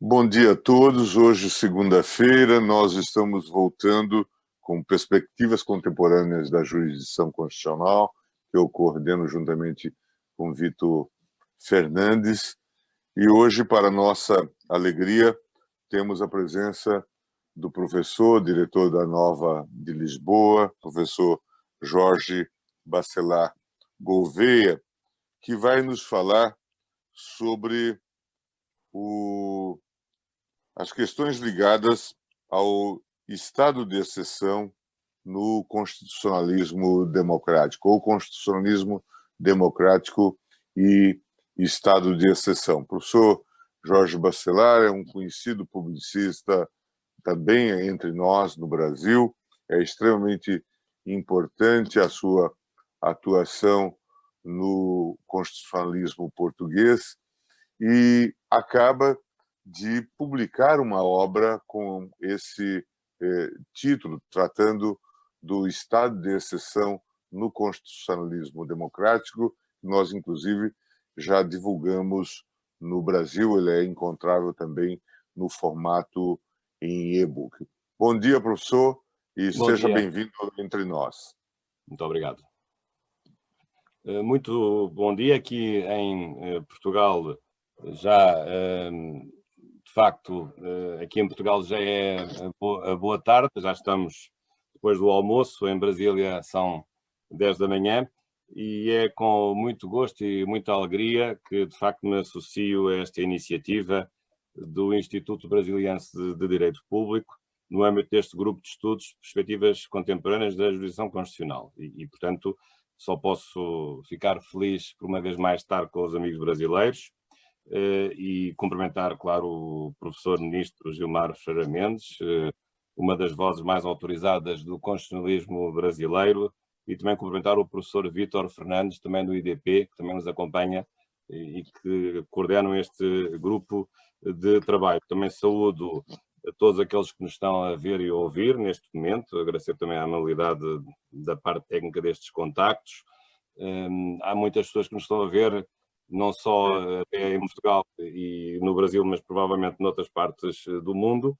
Bom dia a todos. Hoje, segunda-feira, nós estamos voltando com perspectivas contemporâneas da jurisdição constitucional, que eu coordeno juntamente com Vitor Fernandes. E hoje, para nossa alegria, temos a presença do professor, diretor da Nova de Lisboa, professor Jorge Bacelar Gouveia, que vai nos falar sobre as questões ligadas ao estado de exceção no constitucionalismo democrático, ou constitucionalismo democrático e estado de exceção. O professor Jorge Bacelar é um conhecido publicista também entre nós no Brasil, é extremamente importante a sua atuação no constitucionalismo português e acaba de publicar uma obra com esse título, tratando do estado de exceção no constitucionalismo democrático. Nós, inclusive, já divulgamos no Brasil, ele é encontrável também no formato em e-book. Bom dia, professor, e seja bem-vindo entre nós. Muito obrigado. Muito bom dia. Aqui em Portugal, já, de facto, aqui em Portugal já é a boa tarde, já estamos depois do almoço, em Brasília são 10 da manhã, e é com muito gosto e muita alegria que, de facto, me associo a esta iniciativa do Instituto Brasiliense de Direito Público, no âmbito deste grupo de estudos, perspectivas contemporâneas da jurisdição constitucional. Portanto, só posso ficar feliz por uma vez mais estar com os amigos brasileiros e cumprimentar, claro, o professor ministro Gilmar Ferreira Mendes, uma das vozes mais autorizadas do constitucionalismo brasileiro, e também cumprimentar o professor Vitor Fernandes, também do IDP, que também nos acompanha e que coordenam este grupo de trabalho. Também saúdo a todos aqueles que nos estão a ver e a ouvir neste momento, agradecer também a amabilidade da parte técnica destes contactos. Há muitas pessoas que nos estão a ver, não só em Portugal e no Brasil, mas provavelmente noutras partes do mundo,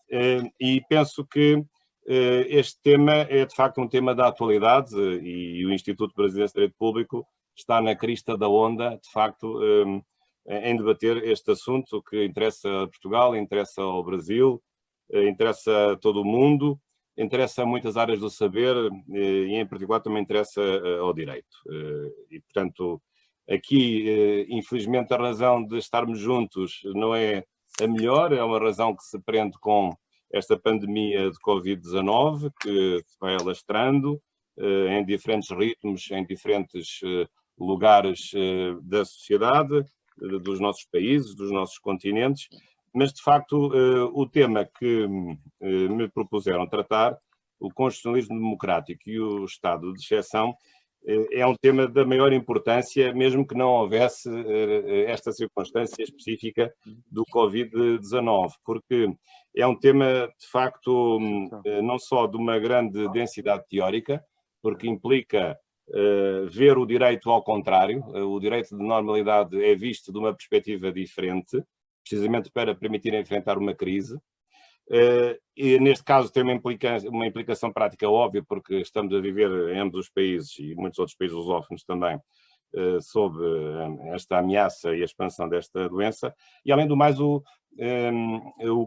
e penso que este tema é de facto um tema da atualidade e o Instituto Brasiliense de Direito Público está na crista da onda, de facto, em debater este assunto que interessa a Portugal, interessa ao Brasil, interessa a todo o mundo, interessa a muitas áreas do saber e em particular também interessa ao direito. E portanto, aqui, infelizmente, a razão de estarmos juntos não é a melhor, é uma razão que se prende com esta pandemia de Covid-19, que se vai alastrando em diferentes ritmos, em diferentes lugares da sociedade, dos nossos países, dos nossos continentes, mas de facto o tema que me propuseram tratar, o constitucionalismo democrático e o estado de exceção, é um tema da maior importância, mesmo que não houvesse esta circunstância específica do Covid-19, porque é um tema, de facto, não só de uma grande densidade teórica, porque implica ver o direito ao contrário, o direito de normalidade é visto de uma perspectiva diferente, precisamente para permitir enfrentar uma crise. E neste caso tem uma implicação prática óbvia, porque estamos a viver em ambos os países, e muitos outros países lusófonos também, sob esta ameaça e a expansão desta doença, e além do mais o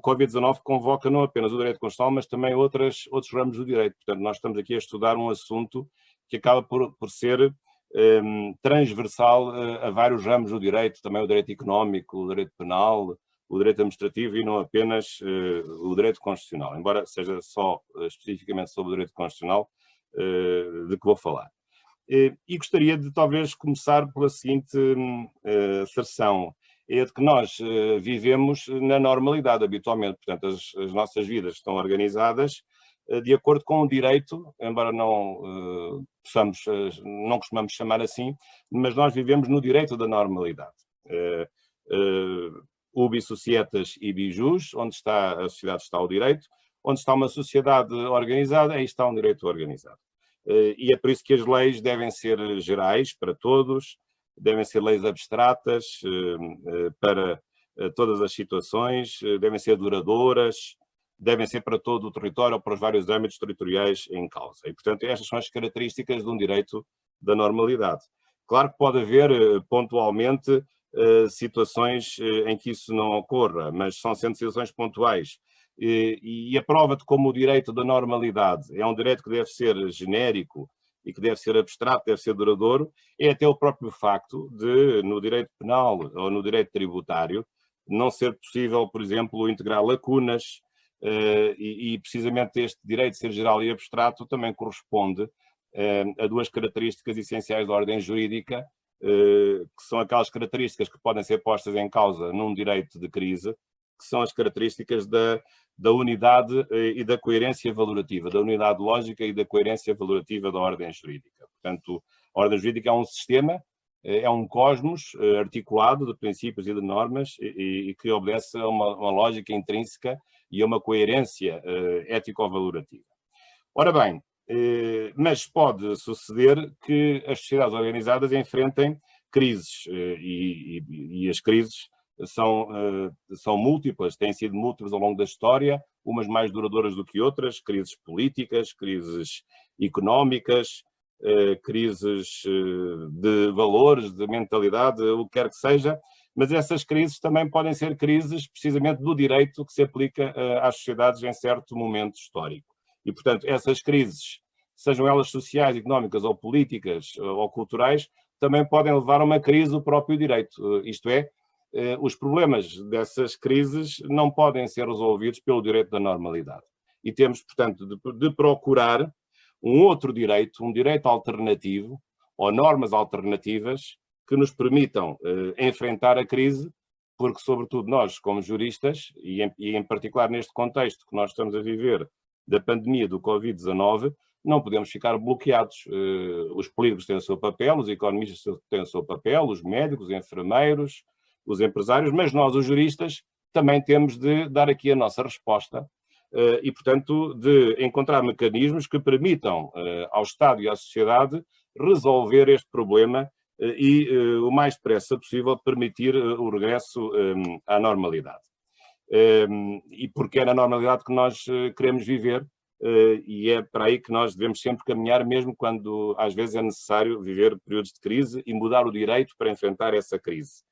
Covid-19 convoca não apenas o direito constitucional, mas também outros ramos do direito. Portanto, nós estamos aqui a estudar um assunto que acaba por ser transversal a vários ramos do direito, também o direito económico, o direito penal, o direito administrativo e não apenas o direito constitucional, embora seja só especificamente sobre o direito constitucional de que vou falar. E gostaria de talvez começar pela seguinte asserção, é de que nós vivemos na normalidade habitualmente, portanto as nossas vidas estão organizadas de acordo com o direito, embora não costumamos chamar assim, mas nós vivemos no direito da normalidade. Ubi societas ibi jus, onde está a sociedade está o direito, onde está uma sociedade organizada, aí está um direito organizado. E é por isso que as leis devem ser gerais para todos, devem ser leis abstratas para todas as situações, devem ser duradouras, devem ser para todo o território ou para os vários âmbitos territoriais em causa. E, portanto, estas são as características de um direito da normalidade. Claro que pode haver, pontualmente, situações em que isso não ocorra, mas são sempre situações pontuais. E a prova de como o direito da normalidade é um direito que deve ser genérico e que deve ser abstrato, deve ser duradouro, é até o próprio facto de, no direito penal ou no direito tributário, não ser possível, por exemplo, integrar lacunas, e precisamente este direito de ser geral e abstrato também corresponde a duas características essenciais da ordem jurídica, que são aquelas características que podem ser postas em causa num direito de crise, que são as características da unidade e da coerência valorativa, da unidade lógica e da coerência valorativa da ordem jurídica. Portanto, a ordem jurídica é um sistema, é um cosmos articulado de princípios e de normas e que obedece a uma lógica intrínseca e a uma coerência ético-valorativa. Ora bem, mas pode suceder que as sociedades organizadas enfrentem crises e as crises são múltiplas, têm sido múltiplas ao longo da história, umas mais duradouras do que outras, crises políticas, crises económicas, crises de valores, de mentalidade, o que quer que seja, mas essas crises também podem ser crises precisamente do direito que se aplica às sociedades em certo momento histórico. E, portanto, essas crises, sejam elas sociais, económicas ou políticas ou culturais, também podem levar a uma crise do próprio direito. Isto é, os problemas dessas crises não podem ser resolvidos pelo direito da normalidade. E temos, portanto, de procurar um outro direito, um direito alternativo, ou normas alternativas, que nos permitam enfrentar a crise, porque, sobretudo, nós, como juristas, e em particular neste contexto que nós estamos a viver da pandemia do Covid-19, não podemos ficar bloqueados. Os políticos têm o seu papel, os economistas têm o seu papel, os médicos, os enfermeiros, os empresários, mas nós, os juristas, também temos de dar aqui a nossa resposta e, portanto, de encontrar mecanismos que permitam ao Estado e à sociedade resolver este problema e, o mais depressa possível, permitir o regresso à normalidade. E porque é na normalidade que nós queremos viver e é para aí que nós devemos sempre caminhar, mesmo quando às vezes é necessário viver períodos de crise e mudar o direito para enfrentar essa crise.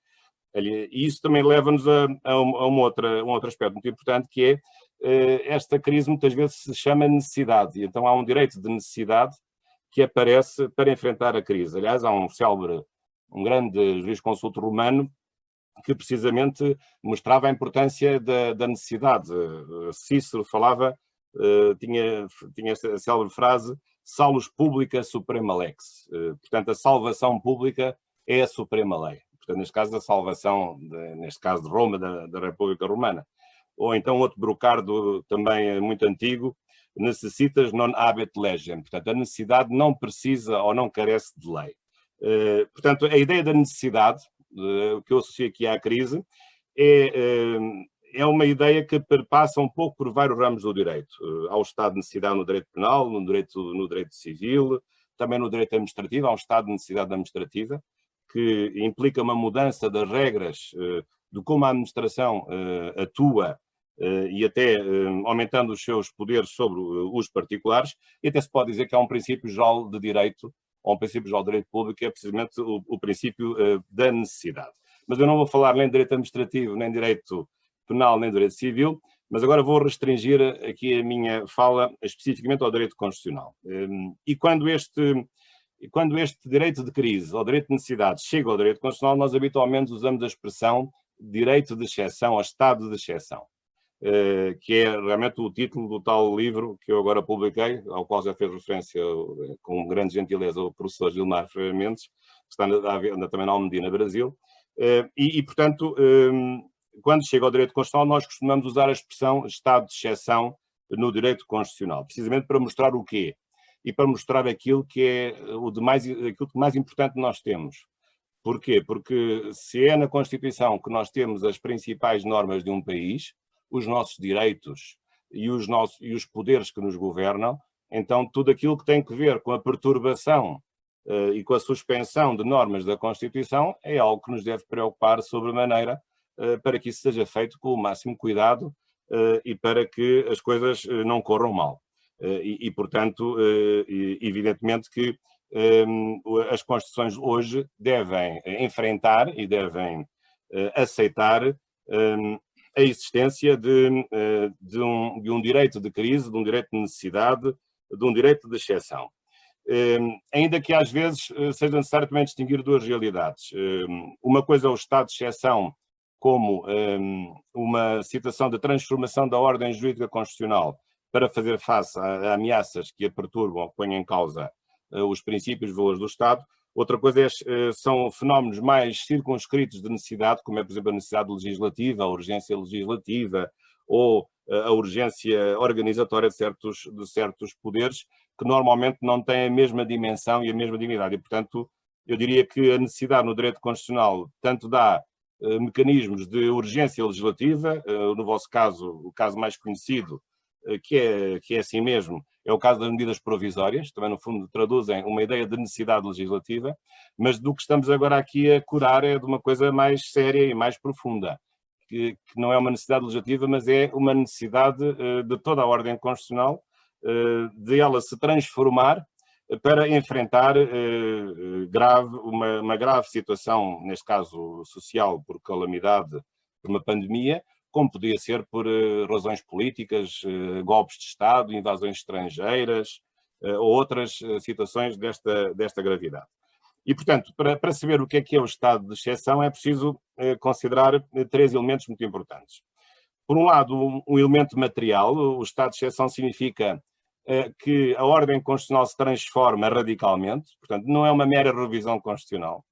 E isso também leva-nos a um outro aspecto muito importante, que é esta crise muitas vezes se chama necessidade, e então há um direito de necessidade que aparece para enfrentar a crise. Aliás, há um grande jurisconsulto romano que precisamente mostrava a importância da necessidade. Cícero falava, tinha esta célebre frase, salus publica suprema lex. Portanto, a salvação pública é a suprema lei. Portanto, neste caso, a salvação, neste caso de Roma, da República Romana. Ou então outro brocardo também muito antigo, necessitas non habet legem. Portanto, a necessidade não precisa ou não carece de lei. Portanto, a ideia da necessidade, que eu associo aqui à crise, é uma ideia que perpassa um pouco por vários ramos do direito. Há o estado de necessidade no direito penal, no direito civil, também no direito administrativo, há um estado de necessidade administrativa, que implica uma mudança das regras de como a administração atua e até aumentando os seus poderes sobre os particulares, e até se pode dizer que há um princípio geral de direito, ou um princípio geral de direito público, que é precisamente o princípio da necessidade. Mas eu não vou falar nem de direito administrativo, nem de direito penal, nem de direito civil, mas agora vou restringir aqui a minha fala especificamente ao direito constitucional. E quando este direito de crise ou direito de necessidade chega ao direito constitucional, nós habitualmente usamos a expressão direito de exceção ou estado de exceção, que é realmente o título do tal livro que eu agora publiquei, ao qual já fez referência com grande gentileza o professor Gilmar Ferreira Mendes, que está também na Almedina, Brasil, portanto, quando chega ao direito constitucional, nós costumamos usar a expressão estado de exceção no direito constitucional, precisamente para mostrar o quê? E para mostrar aquilo que é aquilo que mais importante nós temos. Porquê? Porque se é na Constituição que nós temos as principais normas de um país, os nossos direitos e os poderes que nos governam, então tudo aquilo que tem que ver com a perturbação e com a suspensão de normas da Constituição é algo que nos deve preocupar sobremaneira, para que isso seja feito com o máximo cuidado e para que as coisas não corram mal. Portanto, evidentemente que as Constituições hoje devem enfrentar e devem aceitar a existência de um direito de crise, de um direito de necessidade, de um direito de exceção. Ainda que às vezes seja necessário também distinguir duas realidades. Uma coisa é o estado de exceção como uma situação de transformação da ordem jurídica constitucional para fazer face a ameaças que a perturbam, que põem em causa os princípios e valores do Estado. Outra coisa são fenómenos mais circunscritos de necessidade, como é, por exemplo, a necessidade legislativa, a urgência legislativa ou a urgência organizatória de certos poderes, que normalmente não têm a mesma dimensão e a mesma dignidade. E, portanto, eu diria que a necessidade no direito constitucional tanto dá mecanismos de urgência legislativa, no vosso caso, o caso mais conhecido, que é assim mesmo, é o caso das medidas provisórias, também no fundo traduzem uma ideia de necessidade legislativa, mas do que estamos agora aqui a curar é de uma coisa mais séria e mais profunda, que não é uma necessidade legislativa, mas é uma necessidade de toda a ordem constitucional, de ela se transformar para enfrentar uma grave situação, neste caso social, por calamidade, por uma pandemia, como podia ser por razões políticas, golpes de Estado, invasões estrangeiras ou outras situações desta gravidade. E, portanto, para saber o que é o estado de exceção, é preciso considerar três elementos muito importantes. Por um lado, um elemento material. O estado de exceção significa que a ordem constitucional se transforma radicalmente, portanto, não é uma mera revisão constitucional,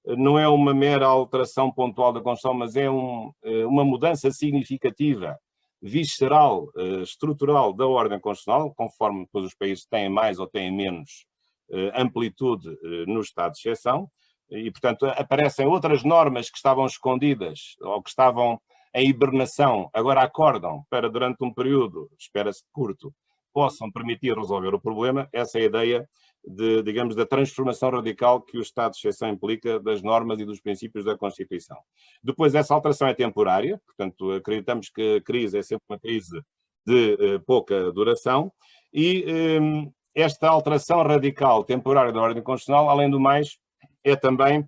não é uma mera alteração pontual da Constituição, mas é uma mudança significativa, visceral, estrutural da ordem constitucional, conforme depois os países têm mais ou têm menos amplitude no estado de exceção, e, portanto, aparecem outras normas que estavam escondidas ou que estavam em hibernação, agora acordam para, durante um período, espera-se curto, possam permitir resolver o problema. Essa é a ideia digamos, da transformação radical que o estado de exceção implica das normas e dos princípios da Constituição. Depois, essa alteração é temporária, portanto, acreditamos que a crise é sempre uma crise de pouca duração, e esta alteração radical temporária da ordem constitucional, além do mais, é também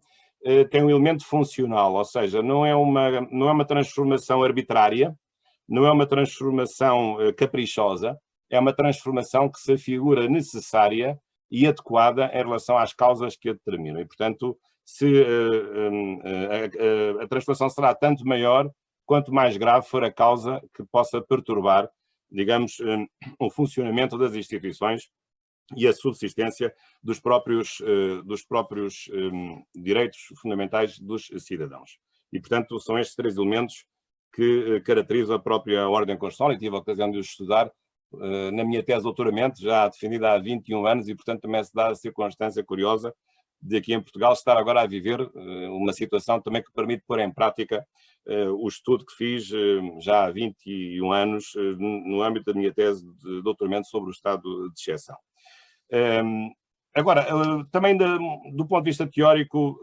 tem um elemento funcional, ou seja, não é uma transformação arbitrária, não é uma transformação caprichosa, é uma transformação que se afigura necessária e adequada em relação às causas que a determinam. E, portanto, a transformação será tanto maior quanto mais grave for a causa que possa perturbar, digamos, o funcionamento das instituições e a subsistência dos próprios direitos fundamentais dos cidadãos. E, portanto, são estes três elementos que caracterizam a própria ordem constitucional, e tive a ocasião de os estudar na minha tese de doutoramento, já defendida há 21 anos, e, portanto, também se dá a circunstância curiosa de aqui em Portugal estar agora a viver uma situação também que permite pôr em prática o estudo que fiz já há 21 anos no âmbito da minha tese de doutoramento sobre o estado de exceção. Agora, também do ponto de vista teórico,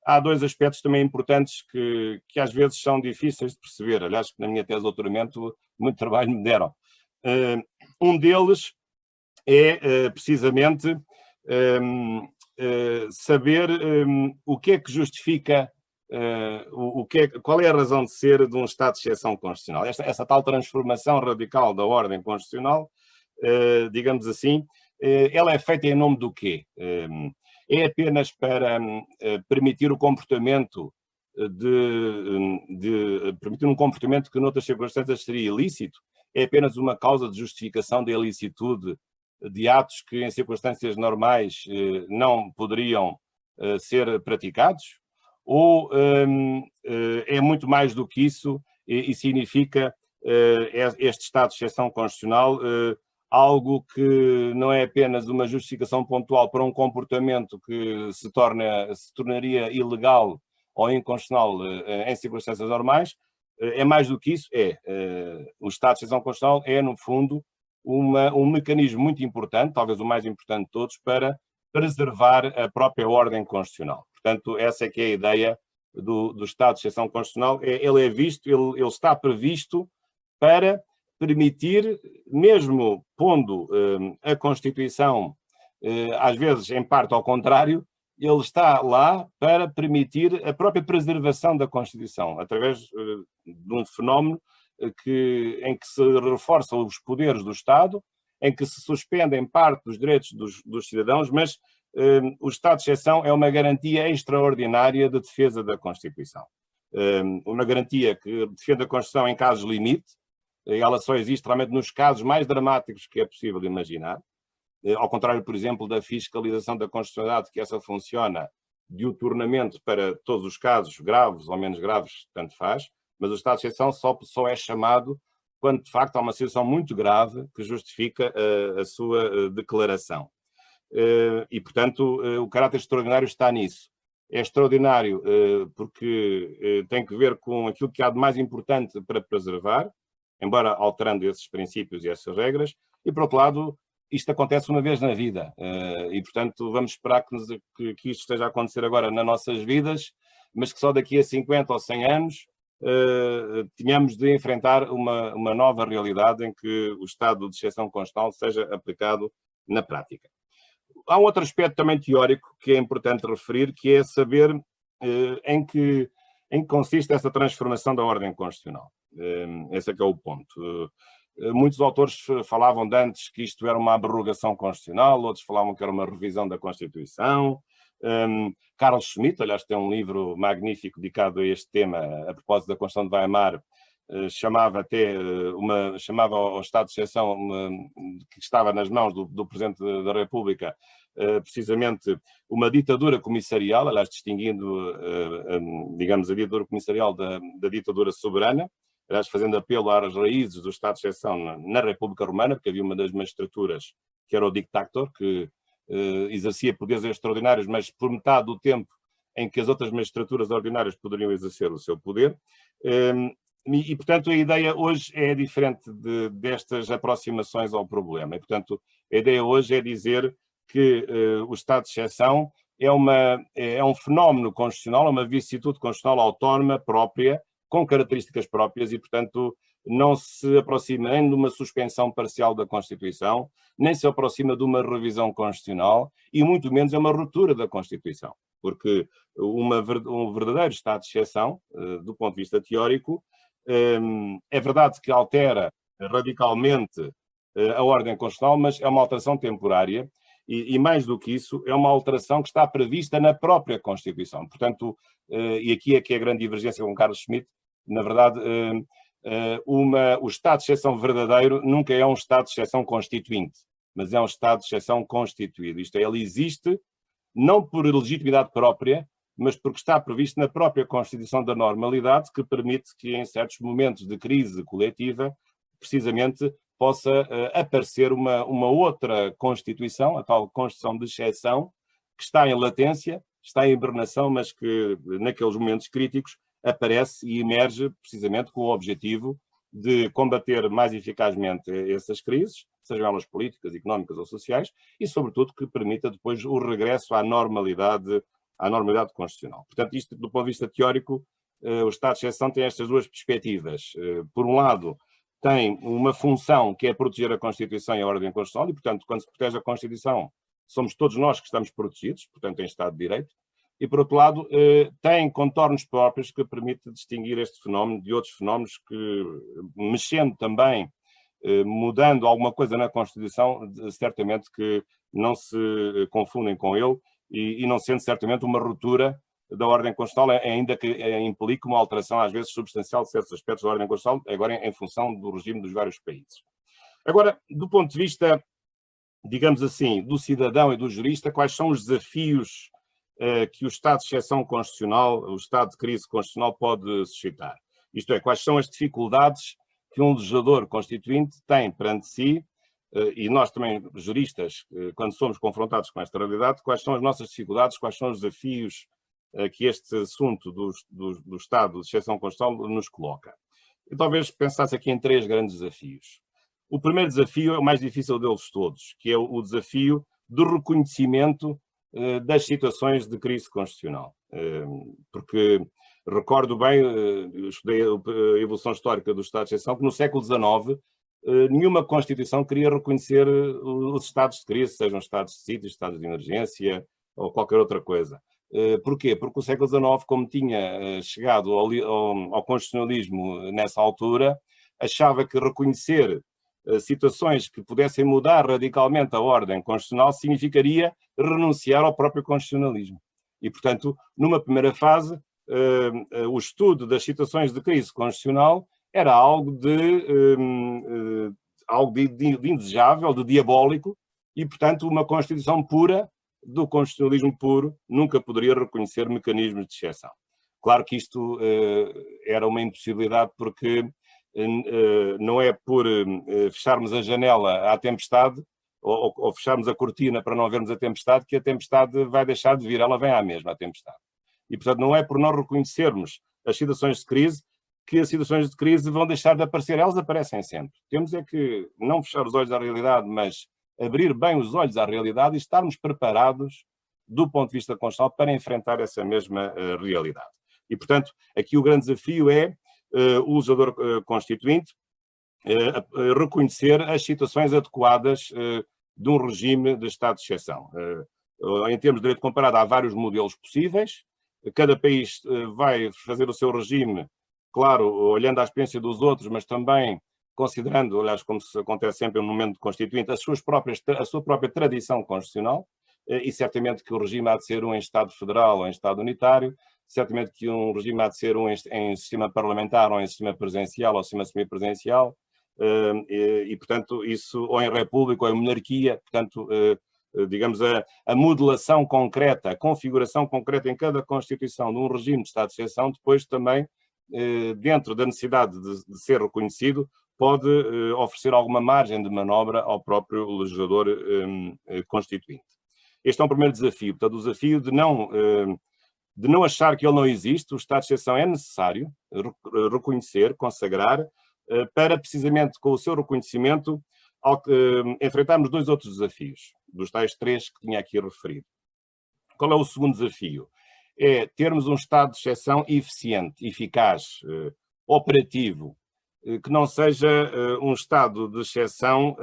há dois aspectos também importantes que às vezes são difíceis de perceber. Aliás, que na minha tese de doutoramento muito trabalho me deram. Um deles é precisamente saber o que é que justifica, qual é a razão de ser de um estado de exceção constitucional. Essa tal transformação radical da ordem constitucional, digamos assim, ela é feita em nome do quê? É apenas para permitir o comportamento permitir um comportamento que noutras circunstâncias seria ilícito? É apenas uma causa de justificação da ilicitude de atos que em circunstâncias normais não poderiam ser praticados? Ou é muito mais do que isso e significa este estado de exceção constitucional algo que não é apenas uma justificação pontual para um comportamento que se tornaria ilegal ou inconstitucional em circunstâncias normais? É mais do que isso, o estado de exceção constitucional é, no fundo, um mecanismo muito importante, talvez o mais importante de todos, para preservar a própria ordem constitucional. Portanto, essa é que é a ideia do Estado de exceção constitucional, ele está previsto para permitir, mesmo pondo a Constituição, às vezes em parte ao contrário, ele está lá para permitir a própria preservação da Constituição, através de um fenómeno em que se reforçam os poderes do Estado, em que se suspendem parte dos direitos dos cidadãos, mas o estado de exceção é uma garantia extraordinária de defesa da Constituição. Uma garantia que defende a Constituição em casos limite, ela só existe realmente nos casos mais dramáticos que é possível imaginar, ao contrário, por exemplo, da fiscalização da constitucionalidade, que essa funciona diuturnamente para todos os casos, graves ou menos graves, tanto faz, mas o estado de exceção só é chamado quando, de facto, há uma situação muito grave que justifica a sua declaração. E, portanto, o caráter extraordinário está nisso. É extraordinário porque tem que ver com aquilo que há de mais importante para preservar, embora alterando esses princípios e essas regras, e, por outro lado, isto acontece uma vez na vida, e, portanto, vamos esperar que isto esteja a acontecer agora nas nossas vidas, mas que só daqui a 50 ou 100 anos tínhamos de enfrentar uma nova realidade em que o estado de exceção constitucional seja aplicado na prática. Há um outro aspecto também teórico que é importante referir, que é saber em que consiste essa transformação da ordem constitucional. Esse é que é o ponto. Muitos autores falavam de antes que isto era uma abrogação constitucional, outros falavam que era uma revisão da Constituição. Carl Schmitt, aliás, tem um livro magnífico dedicado a este tema, a propósito da Constituição de Weimar, chamava ao Estado de exceção que estava nas mãos do Presidente da República, precisamente uma ditadura comissarial, aliás, distinguindo, digamos, a ditadura comissarial da ditadura soberana, aliás, fazendo apelo às raízes do Estado de exceção na República Romana, porque havia uma das magistraturas que era o dictator, que exercia poderes extraordinários, mas por metade do tempo em que as outras magistraturas ordinárias poderiam exercer o seu poder. E, portanto, a ideia hoje é diferente destas aproximações ao problema. E, portanto, a ideia hoje é dizer que o estado de exceção é um fenómeno constitucional, uma vicissitude constitucional autónoma, própria, com características próprias e, portanto, não se aproxima nem de uma suspensão parcial da Constituição, nem se aproxima de uma revisão constitucional e muito menos é uma ruptura da Constituição. Porque um verdadeiro estado de exceção, do ponto de vista teórico, é verdade que altera radicalmente a ordem constitucional, mas é uma alteração temporária e mais do que isso, é uma alteração que está prevista na própria Constituição. Portanto, e aqui é que é a grande divergência com Carl Schmitt, na verdade, o estado de exceção verdadeiro nunca é um estado de exceção constituinte, mas é um estado de exceção constituído. Isto é, ele existe não por legitimidade própria, mas porque está previsto na própria Constituição da normalidade, que permite que em certos momentos de crise coletiva, precisamente, possa aparecer uma outra Constituição, a tal Constituição de exceção, que está em latência, está em hibernação, mas que naqueles momentos críticos aparece e emerge precisamente com o objetivo de combater mais eficazmente essas crises, sejam elas políticas, económicas ou sociais, e sobretudo que permita depois o regresso à normalidade constitucional. Portanto, isto do ponto de vista teórico, o estado de exceção tem estas duas perspectivas. Por um lado, tem uma função que é proteger a Constituição e a ordem constitucional, e, portanto, quando se protege a Constituição, somos todos nós que estamos protegidos, portanto, em Estado de Direito, e, por outro lado, tem contornos próprios que permitem distinguir este fenómeno de outros fenómenos que, mexendo também, mudando alguma coisa na Constituição, certamente que não se confundem com ele e não sendo certamente uma ruptura da ordem constitucional, ainda que implique uma alteração, às vezes, substancial de certos aspectos da ordem constitucional, agora em função do regime dos vários países. Agora, do ponto de vista, digamos assim, do cidadão e do jurista, quais são os desafios que o estado de exceção constitucional, o estado de crise constitucional pode suscitar? Isto é, quais são as dificuldades que um legislador constituinte tem perante si, e nós também, juristas, quando somos confrontados com esta realidade, quais são as nossas dificuldades, quais são os desafios que este assunto do estado de exceção constitucional nos coloca. Eu talvez pensasse aqui em três grandes desafios. O primeiro desafio é o mais difícil deles todos, que é o desafio do reconhecimento das situações de crise constitucional. Porque Recordo bem, estudei a evolução histórica do estado de exceção, que no século XIX nenhuma Constituição queria reconhecer os estados de crise, sejam estados de sítio, estados de emergência ou qualquer outra coisa. Porquê? Porque o século XIX, como tinha chegado ao constitucionalismo nessa altura, achava que reconhecer situações que pudessem mudar radicalmente a ordem constitucional significaria renunciar ao próprio constitucionalismo. E, portanto, numa primeira fase, o estudo das situações de crise constitucional era algo de indesejável, de diabólico, e, portanto, uma Constituição pura, do constitucionalismo puro, nunca poderia reconhecer mecanismos de exceção. Claro que isto era uma impossibilidade, porque não é por fecharmos a janela à tempestade, ou fecharmos a cortina para não vermos a tempestade, que a tempestade vai deixar de vir, ela vem à mesma, a tempestade. E, portanto, não é por não reconhecermos as situações de crise que as situações de crise vão deixar de aparecer. Elas aparecem sempre. Temos é que não fechar os olhos à realidade, mas abrir bem os olhos à realidade e estarmos preparados, do ponto de vista constitucional, para enfrentar essa mesma realidade. E, portanto, aqui o grande desafio é o legislador constituinte reconhecer as situações adequadas de um regime de estado de exceção. Em termos de direito comparado, há vários modelos possíveis. Cada país vai fazer o seu regime, claro, olhando à experiência dos outros, mas também considerando, aliás, como se acontece sempre no momento constituinte, a sua própria tradição constitucional, e certamente que o regime há de ser um em Estado federal ou em Estado unitário, certamente que um regime há de ser um em sistema parlamentar ou em sistema presidencial ou sistema semipresidencial, e, portanto, isso, ou em república ou em monarquia, portanto, digamos, a modelação concreta, a configuração concreta em cada Constituição de um regime de Estado de exceção, depois também, dentro da necessidade de ser reconhecido, pode oferecer alguma margem de manobra ao próprio legislador constituinte. Este é um primeiro desafio, portanto, o desafio de não achar que ele não existe. O estado de exceção é necessário reconhecer, consagrar, para precisamente com o seu reconhecimento enfrentarmos dois outros desafios, dos tais três que tinha aqui referido. Qual é o segundo desafio? É termos um estado de exceção eficiente, eficaz, operativo, que não seja um estado de exceção,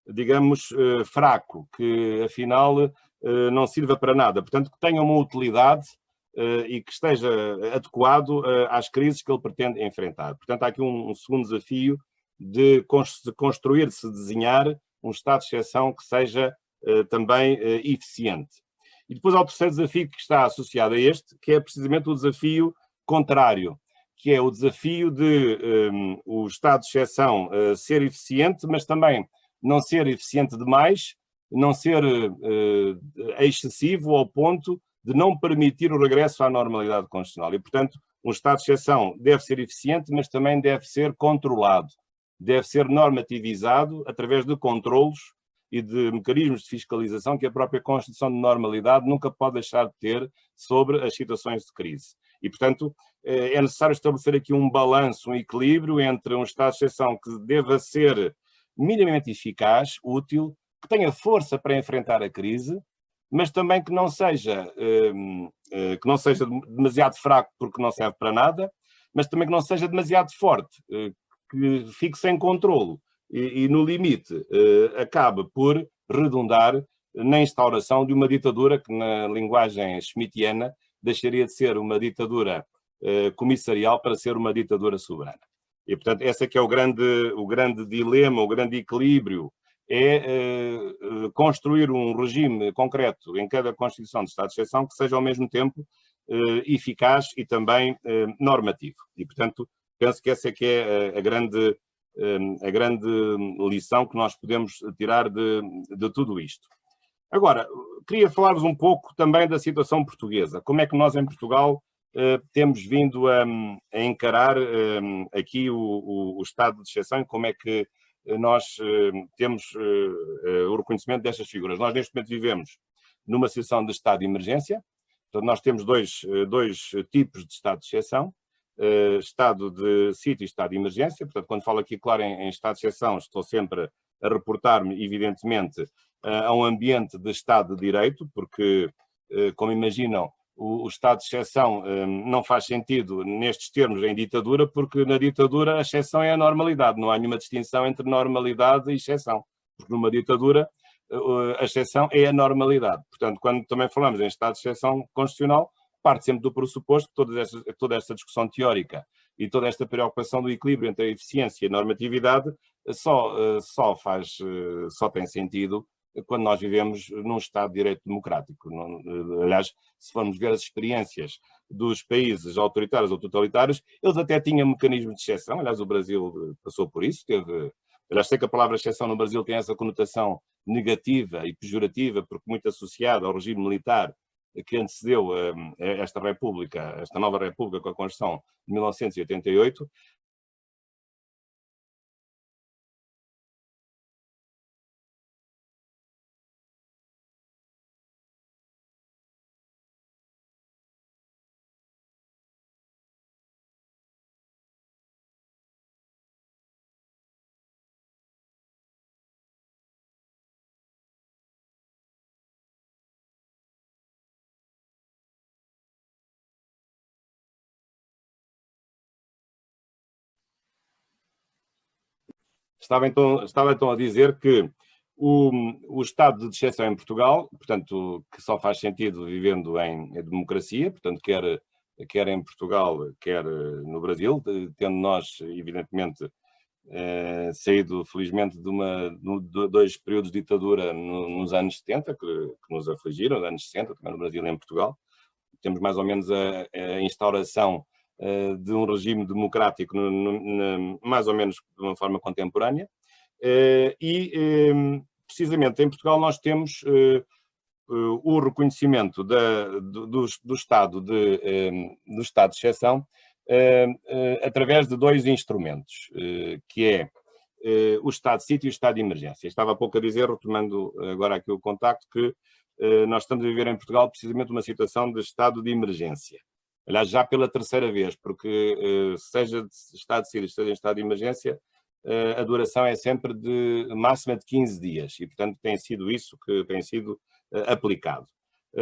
digamos, fraco, que afinal não sirva para nada. Portanto, que tenha uma utilidade e que esteja adequado às crises que ele pretende enfrentar. Portanto, há aqui um segundo desafio de construir, de se desenhar um estado de exceção que seja também eficiente. E depois há o terceiro desafio que está associado a este, que é precisamente o desafio contrário, que é o desafio de o estado de exceção ser eficiente, mas também não ser eficiente demais, não ser excessivo ao ponto de não permitir o regresso à normalidade constitucional. E, portanto, um estado de exceção deve ser eficiente, mas também deve ser controlado, deve ser normativizado através de controlos e de mecanismos de fiscalização que a própria Constituição de Normalidade nunca pode deixar de ter sobre as situações de crise. E, portanto, é necessário estabelecer aqui um balanço, um equilíbrio entre um estado de exceção que deva ser minimamente eficaz, útil, que tenha força para enfrentar a crise, mas também que não seja demasiado fraco porque não serve para nada, mas também que não seja demasiado forte, que fique sem controlo e no limite acabe por redundar na instauração de uma ditadura que, na linguagem schmittiana, deixaria de ser uma ditadura comissarial para ser uma ditadura soberana. E, portanto, esse é que é o grande dilema, o grande equilíbrio, é construir um regime concreto em cada Constituição de Estado de exceção que seja ao mesmo tempo eficaz e também normativo. E, portanto, penso que essa é que é a grande lição que nós podemos tirar de tudo isto. Agora, queria falar-vos um pouco também da situação portuguesa. Como é que nós em Portugal temos vindo a encarar aqui o estado de exceção e como é que nós temos o reconhecimento destas figuras. Nós neste momento vivemos numa situação de estado de emergência. Portanto, nós temos dois tipos de estado de exceção. Estado de sítio e estado de emergência. Portanto, quando falo aqui, claro, em estado de exceção, estou sempre a reportar-me, evidentemente, a um ambiente de Estado de Direito, porque, como imaginam, o estado de exceção não faz sentido nestes termos em ditadura, porque na ditadura a exceção é a normalidade, não há nenhuma distinção entre normalidade e exceção, porque numa ditadura a exceção é a normalidade. Portanto, quando também falamos em estado de exceção constitucional, parte sempre do pressuposto que toda esta discussão teórica e toda esta preocupação do equilíbrio entre a eficiência e a normatividade só tem sentido quando nós vivemos num Estado de Direito democrático. Aliás, se formos ver as experiências dos países autoritários ou totalitários, eles até tinham mecanismos de exceção. Aliás, o Brasil passou por isso. Aliás, sei que a palavra exceção no Brasil tem essa conotação negativa e pejorativa, porque muito associada ao regime militar que antecedeu esta República, esta nova República com a Constituição de 1988. Estava então a dizer que o estado de exceção em Portugal, portanto, que só faz sentido vivendo em democracia, portanto, quer em Portugal, quer no Brasil, tendo nós, evidentemente, saído, felizmente, de dois períodos de ditadura nos anos 70, que nos afligiram, nos anos 60, também no Brasil e em Portugal. Temos mais ou menos a instauração de um regime democrático mais ou menos de uma forma contemporânea precisamente em Portugal nós temos o reconhecimento do estado de exceção através de dois instrumentos, que é o estado de sítio e o estado de emergência. Estava há pouco a dizer, retomando agora aqui o contacto, que nós estamos a viver em Portugal precisamente uma situação de estado de emergência. Aliás, já pela terceira vez, porque seja de estado de sítio, seja em estado de emergência, a duração é sempre de máxima de 15 dias e, portanto, tem sido isso que tem sido aplicado.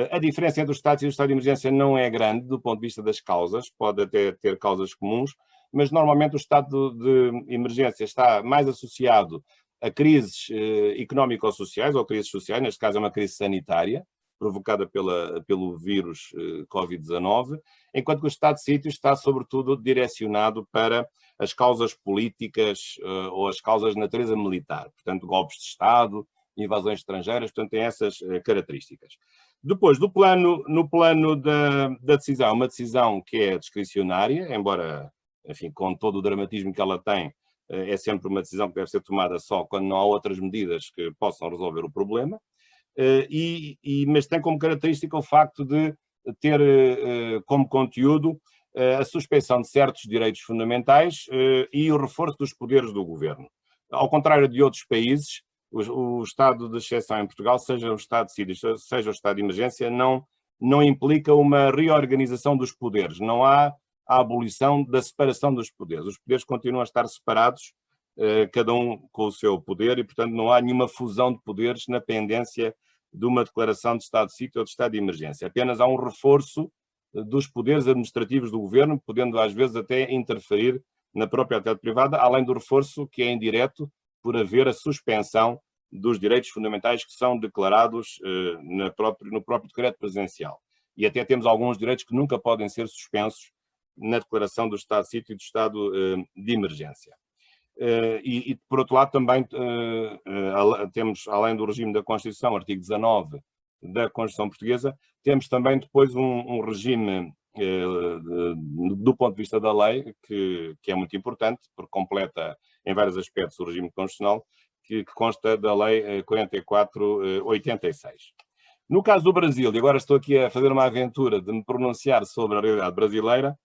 A diferença entre o estado de sítio e o estado de emergência não é grande do ponto de vista das causas, pode até ter causas comuns, mas normalmente o estado de emergência está mais associado a crises económico-sociais ou crises sociais, neste caso é uma crise sanitária, provocada pelo vírus Covid-19, enquanto que o estado de sítio está, sobretudo, direcionado para as causas políticas ou as causas de natureza militar, portanto, golpes de Estado, invasões estrangeiras, portanto, tem essas características. Depois, no plano da decisão, uma decisão que é discricionária, embora, enfim, com todo o dramatismo que ela tem, é sempre uma decisão que deve ser tomada só quando não há outras medidas que possam resolver o problema, mas tem como característica o facto de ter como conteúdo a suspensão de certos direitos fundamentais e o reforço dos poderes do governo. Ao contrário de outros países, o estado de exceção em Portugal, seja o estado de sítio, seja o estado de emergência, não implica uma reorganização dos poderes, não há a abolição da separação dos poderes. Os poderes continuam a estar separados, cada um com o seu poder, e, portanto, não há nenhuma fusão de poderes na pendência de uma declaração de estado de sítio ou de estado de emergência. Apenas há um reforço dos poderes administrativos do governo, podendo às vezes até interferir na própria atividade privada, além do reforço que é indireto por haver a suspensão dos direitos fundamentais que são declarados no próprio decreto presidencial. E até temos alguns direitos que nunca podem ser suspensos na declaração do estado de sítio e do estado de emergência. E, por outro lado, também temos, além do regime da Constituição, artigo 19 da Constituição Portuguesa, temos também depois um regime, do ponto de vista da lei, que é muito importante, porque completa em vários aspectos o regime constitucional, que consta da Lei 44/86. No caso do Brasil, e agora estou aqui a fazer uma aventura de me pronunciar sobre a realidade brasileira,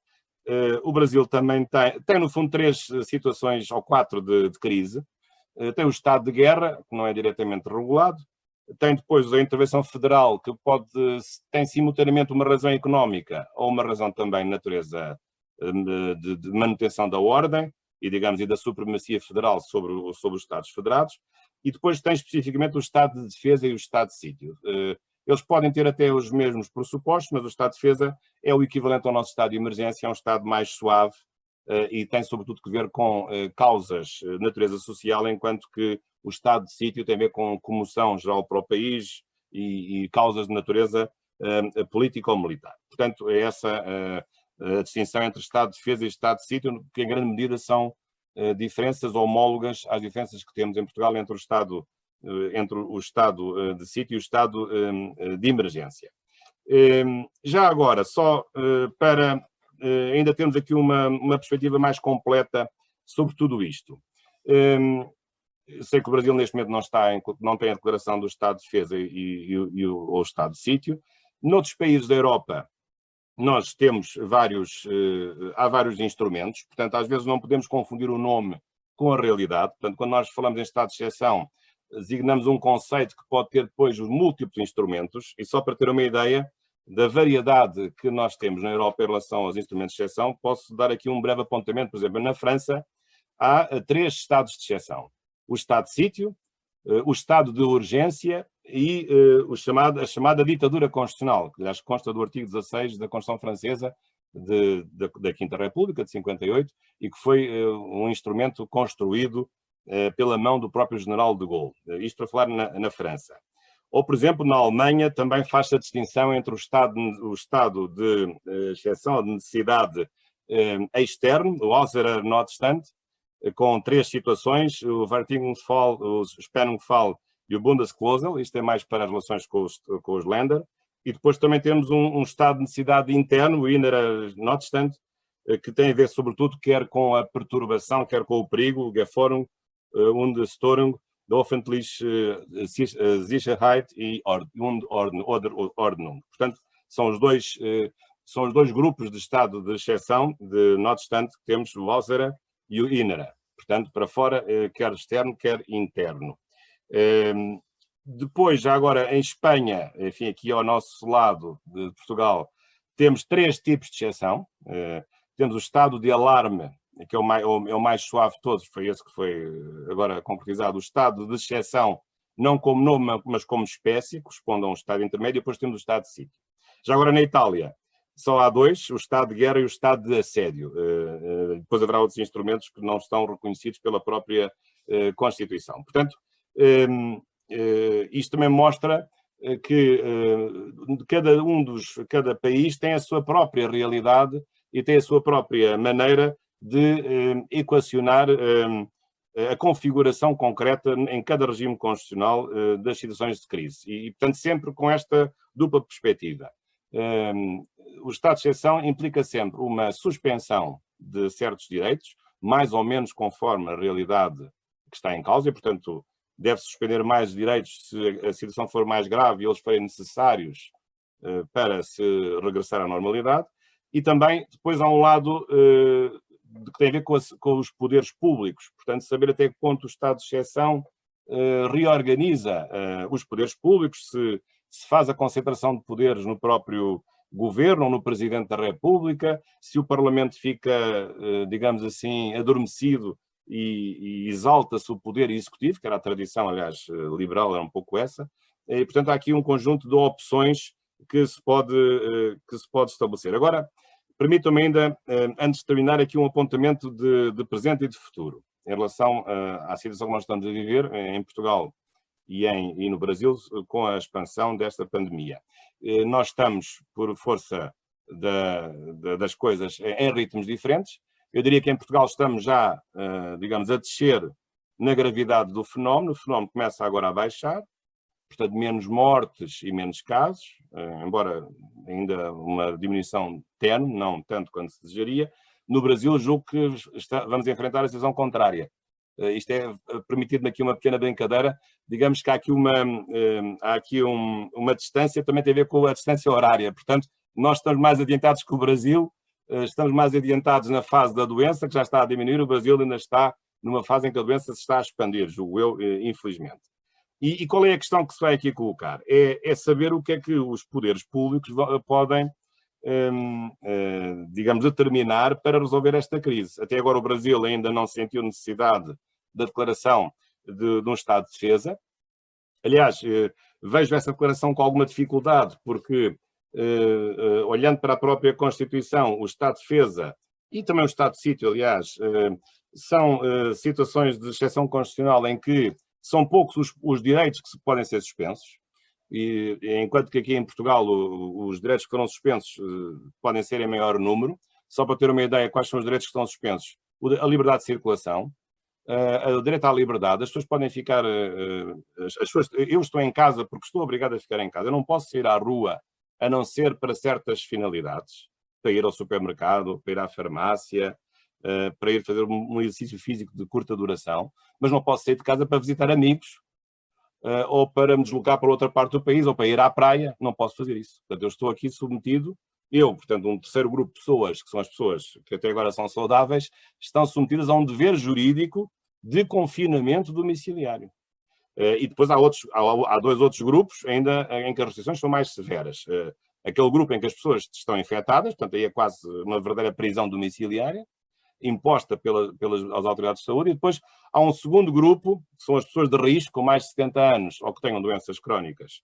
o Brasil também tem, no fundo, 3 situações, ou 4, de crise. Tem o estado de guerra, que não é diretamente regulado. Tem depois a intervenção federal, que tem simultaneamente uma razão económica ou uma razão também de natureza de manutenção da ordem e da supremacia federal sobre os Estados Federados. E depois tem especificamente o estado de defesa e o estado de sítio. Eles podem ter até os mesmos pressupostos, mas o estado de defesa é o equivalente ao nosso estado de emergência, é um estado mais suave e tem sobretudo que ver com causas de natureza social, enquanto que o estado de sítio tem a ver com comoção geral para o país e causas de natureza política ou militar. Portanto, é essa a distinção entre estado de defesa e estado de sítio, que em grande medida são diferenças homólogas às diferenças que temos em Portugal entre o estado de sítio e o estado de emergência. Já agora, só para ainda termos aqui uma perspectiva mais completa sobre tudo isto. Sei que o Brasil neste momento não tem a declaração do estado de defesa e o estado de sítio. Noutros países da Europa, nós temos há vários instrumentos, portanto, às vezes não podemos confundir o nome com a realidade. Portanto, quando nós falamos em estado de exceção, designamos um conceito que pode ter depois os múltiplos instrumentos, e só para ter uma ideia da variedade que nós temos na Europa em relação aos instrumentos de exceção, posso dar aqui um breve apontamento. Por exemplo, na França há 3 estados de exceção: o estado de sítio, o estado de urgência e a chamada ditadura constitucional, que aliás consta do artigo 16 da Constituição Francesa da Quinta República, de 58, e que foi um instrumento construído pela mão do próprio general de Gaulle. Isto para falar na França. Ou, por exemplo, na Alemanha também faz-se a distinção entre o estado de exceção, de necessidade externo, o Äußerer Notstand, com 3 situações: o Vertingungsfall, o Spannungsfall e o Bundesklausel. Isto é mais para as relações com os Länder. E depois também temos um estado de necessidade interno, o Innerer Notstand, que tem a ver sobretudo quer com a perturbação, quer com o perigo, Gefährdung und Störung der öffentlichen Sicherheit und Ordnung. Portanto, são os dois grupos de estado de exceção, de Notstand, que temos, o Äußerer e o Innere. Portanto, para fora, quer externo, quer interno. Depois, já agora, em Espanha, enfim, aqui ao nosso lado de Portugal, temos 3 tipos de exceção. Temos o estado de alarme, que é o mais suave de todos, foi esse que foi agora concretizado, o estado de exceção, não como nome, mas como espécie, corresponde a um estado intermédio. Depois temos o estado de sítio. Já agora, na Itália, só há 2, o estado de guerra e o estado de assédio. Depois haverá outros instrumentos que não estão reconhecidos pela própria Constituição. Portanto, isto também mostra que cada país tem a sua própria realidade e tem a sua própria maneira de equacionar a configuração concreta em cada regime constitucional das situações de crise. E, portanto, sempre com esta dupla perspectiva. O estado de exceção implica sempre uma suspensão de certos direitos, mais ou menos conforme a realidade que está em causa, e, portanto, deve suspender mais direitos se a situação for mais grave e eles forem necessários para se regressar à normalidade. E também, depois, há um lado que tem a ver com os poderes públicos, portanto, saber até que ponto o estado de exceção reorganiza os poderes públicos, se faz a concentração de poderes no próprio governo ou no Presidente da República, se o Parlamento fica, digamos assim, adormecido e exalta-se o poder executivo, que era a tradição, aliás, liberal, era um pouco essa. E, portanto, há aqui um conjunto de opções que se pode estabelecer. Agora, permitam-me ainda, antes de terminar, aqui um apontamento de presente e de futuro, em relação à situação que nós estamos a viver em Portugal e no Brasil, com a expansão desta pandemia. Nós estamos, por força das coisas, em ritmos diferentes. Eu diria que em Portugal estamos já, digamos, a descer na gravidade do fenómeno. O fenómeno começa agora a baixar, portanto, menos mortes e menos casos, embora ainda uma diminuição tenue, não tanto quanto se desejaria. No Brasil, julgo que vamos enfrentar a situação contrária. Isto é, permitido-me aqui uma pequena brincadeira, digamos que há aqui uma distância, também tem a ver com a distância horária. Portanto, nós estamos mais adiantados que o Brasil, estamos mais adiantados na fase da doença, que já está a diminuir. O Brasil ainda está numa fase em que a doença se está a expandir, julgo eu, infelizmente. E qual é a questão que se vai aqui colocar? É saber o que é que os poderes públicos podem, digamos, determinar para resolver esta crise. Até agora o Brasil ainda não sentiu necessidade da declaração de um estado de defesa. Aliás, vejo essa declaração com alguma dificuldade, porque, olhando para a própria Constituição, o Estado de Defesa e também o Estado de Sítio, aliás, são situações de exceção constitucional em que são poucos os direitos que podem ser suspensos, e enquanto que aqui em Portugal os direitos que foram suspensos podem ser em maior número. Só para ter uma ideia quais são os direitos que estão suspensos: a liberdade de circulação, o direito à liberdade. As pessoas podem ficar, eu estou em casa porque estou obrigado a ficar em casa, eu não posso sair à rua a não ser para certas finalidades, para ir ao supermercado, para ir à farmácia, para ir fazer um exercício físico de curta duração, mas não posso sair de casa para visitar amigos, ou para me deslocar para outra parte do país, ou para ir à praia. Não posso fazer isso. Portanto, eu estou aqui submetido, portanto, um terceiro grupo de pessoas, que são as pessoas que até agora são saudáveis, estão submetidas a um dever jurídico de confinamento domiciliário. E depois há dois outros grupos ainda em que as restrições são mais severas. Aquele grupo em que as pessoas estão infectadas, portanto, aí é quase uma verdadeira prisão domiciliária, imposta pelas autoridades de saúde. E depois há um segundo grupo, que são as pessoas de risco, com mais de 70 anos ou que tenham doenças crónicas,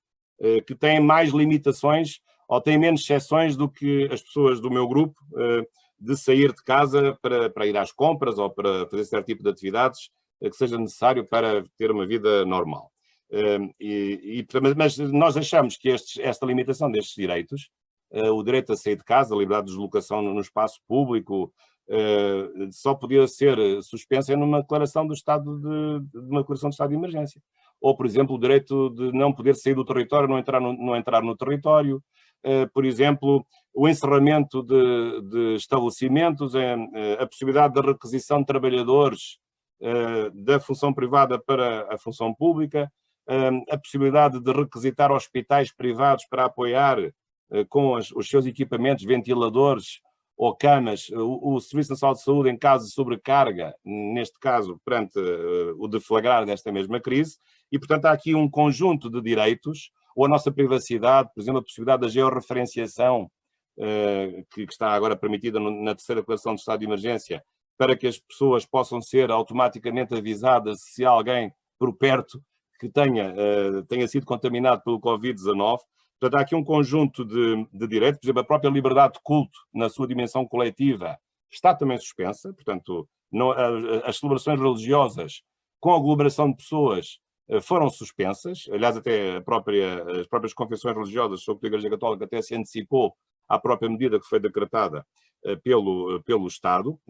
que têm mais limitações ou têm menos exceções do que as pessoas do meu grupo, de sair de casa para ir às compras ou para fazer certo tipo de atividades que seja necessário para ter uma vida normal. Mas nós achamos que esta limitação destes direitos, o direito a sair de casa, a liberdade de deslocação no espaço público, só podia ser suspensa numa declaração de uma declaração de estado de emergência. Ou, por exemplo, o direito de não poder sair do território, não entrar no território. Por exemplo, o encerramento de estabelecimentos, a possibilidade da requisição de trabalhadores da função privada para a função pública, a possibilidade de requisitar hospitais privados para apoiar com os seus equipamentos, ventiladores ou camas, o Serviço Nacional de Saúde em caso de sobrecarga, neste caso, perante o deflagrar desta mesma crise. E, portanto, há aqui um conjunto de direitos, ou a nossa privacidade, por exemplo, a possibilidade da georreferenciação, que está agora permitida na terceira declaração de estado de emergência, para que as pessoas possam ser automaticamente avisadas se alguém por perto que tenha sido contaminado pelo Covid-19. Portanto, há aqui um conjunto de direitos. Por exemplo, a própria liberdade de culto, na sua dimensão coletiva, está também suspensa. Portanto, as celebrações religiosas com aglomeração de pessoas foram suspensas. Aliás, até as próprias confissões religiosas, sobre a Igreja Católica, até se antecipou à própria medida que foi decretada pelo Estado.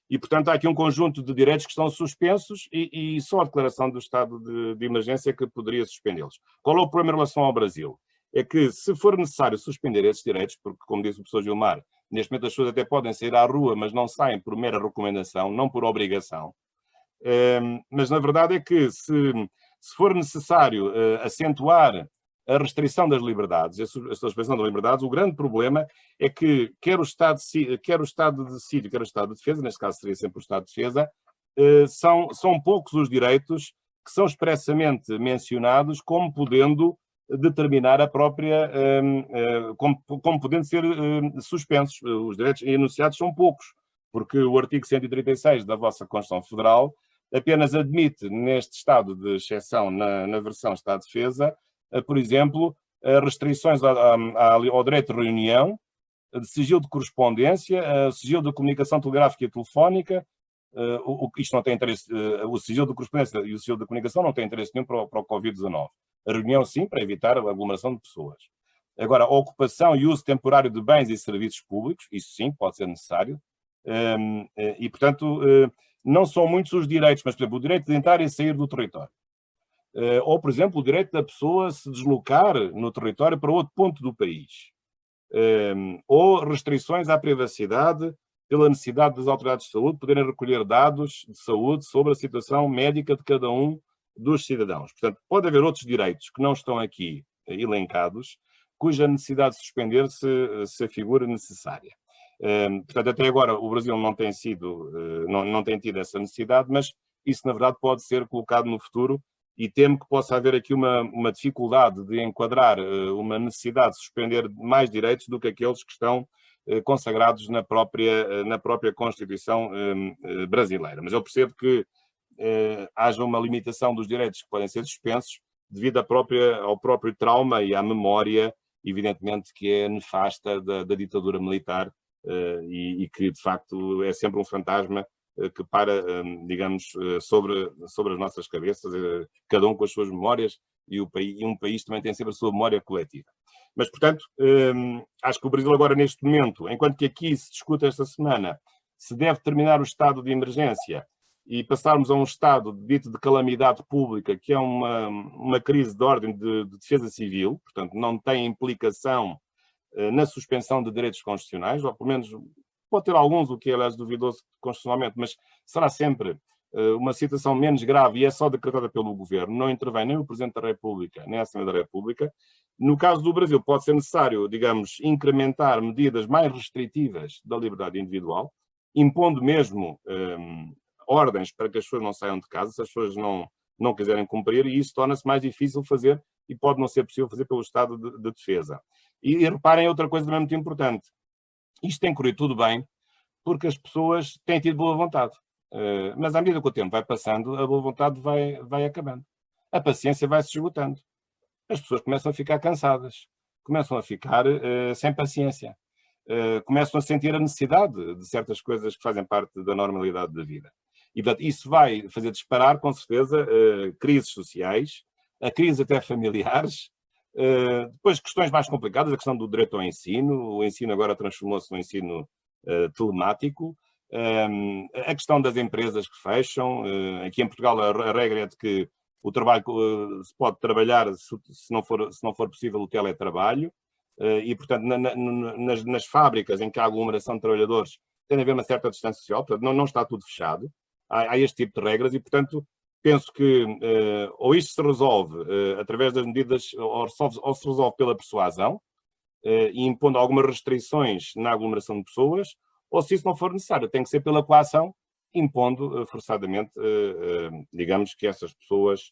E, portanto, há aqui um conjunto de direitos que estão suspensos e só a declaração do estado de emergência que poderia suspendê-los. Qual é o problema em relação ao Brasil? É que, se for necessário suspender esses direitos, porque, como disse o professor Gilmar, neste momento as pessoas até podem sair à rua, mas não saem por mera recomendação, não por obrigação. Mas, na verdade, é que se for necessário acentuar a restrição das liberdades, a suspensão das liberdades, o grande problema é que quer o Estado de Sítio, quer o Estado de Defesa, neste caso seria sempre o Estado de Defesa, são poucos os direitos que são expressamente mencionados como podendo determinar a própria, como podendo ser suspensos. Os direitos enunciados são poucos, porque o artigo 136 da vossa Constituição Federal apenas admite, neste estado de exceção, na versão Estado de Defesa, por exemplo, restrições ao direito de reunião, de sigilo de correspondência, sigilo de comunicação telegráfica e telefónica. Isto não tem interesse, o sigilo de correspondência e o sigilo de comunicação não tem interesse nenhum para o Covid-19. A reunião, sim, para evitar a aglomeração de pessoas. Agora, a ocupação e uso temporário de bens e serviços públicos, isso sim, pode ser necessário. E, portanto, não são muitos os direitos, mas, por exemplo, o direito de entrar e sair do território. Ou, por exemplo, o direito da pessoa se deslocar no território para outro ponto do país. Ou restrições à privacidade pela necessidade das autoridades de saúde poderem recolher dados de saúde sobre a situação médica de cada um dos cidadãos. Portanto, pode haver outros direitos que não estão aqui elencados, cuja necessidade de suspender se afigura necessária. Portanto, até agora o Brasil não tem tido essa necessidade, mas isso, na verdade, pode ser colocado no futuro. E temo que possa haver aqui uma dificuldade de enquadrar uma necessidade de suspender mais direitos do que aqueles que estão consagrados na própria Constituição brasileira. Mas eu percebo que haja uma limitação dos direitos que podem ser suspensos, devido ao próprio trauma e à memória, evidentemente, que é nefasta da ditadura militar e que, de facto, é sempre um fantasma que para, digamos, sobre as nossas cabeças, cada um com as suas memórias, e um país também tem sempre a sua memória coletiva. Mas, portanto, acho que o Brasil agora, neste momento, enquanto que aqui se discute esta semana, se deve terminar o estado de emergência e passarmos a um estado dito de calamidade pública, que é uma crise de ordem de defesa civil, portanto, não tem implicação na suspensão de direitos constitucionais, ou pelo menos pode ter alguns, o que é, aliás, duvidoso constitucionalmente, mas será sempre uma situação menos grave e é só decretada pelo governo, não intervém nem o Presidente da República, nem a Assembleia da República. No caso do Brasil, pode ser necessário, digamos, incrementar medidas mais restritivas da liberdade individual, impondo mesmo ordens para que as pessoas não saiam de casa, se as pessoas não quiserem cumprir, e isso torna-se mais difícil fazer e pode não ser possível fazer pelo Estado de defesa. E reparem outra coisa também muito importante. Isto tem corrido tudo bem porque as pessoas têm tido boa vontade. Mas à medida que o tempo vai passando, a boa vontade vai acabando. A paciência vai se esgotando. As pessoas começam a ficar cansadas, começam a ficar sem paciência, começam a sentir a necessidade de certas coisas que fazem parte da normalidade da vida. E isso vai fazer disparar, com certeza, crises sociais, a crises até familiares, depois questões mais complicadas, a questão do direito ao ensino, o ensino agora transformou-se num ensino telemático, a questão das empresas que fecham, aqui em Portugal a regra é de que o trabalho se pode trabalhar, se não for possível, o teletrabalho, e, portanto, nas fábricas em que há aglomeração de trabalhadores, tem de haver uma certa distância social, portanto, não está tudo fechado. Há este tipo de regras e, portanto, penso que ou isto se resolve através das medidas, ou se resolve pela persuasão, e impondo algumas restrições na aglomeração de pessoas, ou se isso não for necessário, tem que ser pela coação, impondo forçadamente, digamos, que essas pessoas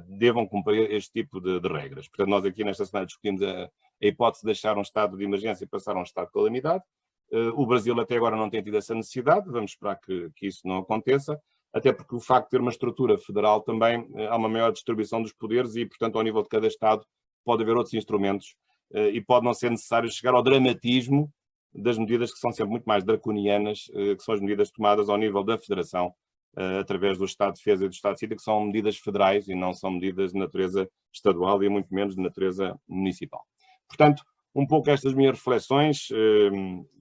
devam cumprir este tipo de regras. Portanto, nós aqui nesta semana discutimos a hipótese de deixar um estado de emergência e passar a um estado de calamidade. O Brasil até agora não tem tido essa necessidade, vamos esperar que isso não aconteça, até porque o facto de ter uma estrutura federal também há uma maior distribuição dos poderes e, portanto, ao nível de cada Estado pode haver outros instrumentos e pode não ser necessário chegar ao dramatismo das medidas que são sempre muito mais draconianas, que são as medidas tomadas ao nível da Federação, através do Estado de Defesa e do Estado de Sítio, que são medidas federais e não são medidas de natureza estadual e muito menos de natureza municipal. Portanto, um pouco estas minhas reflexões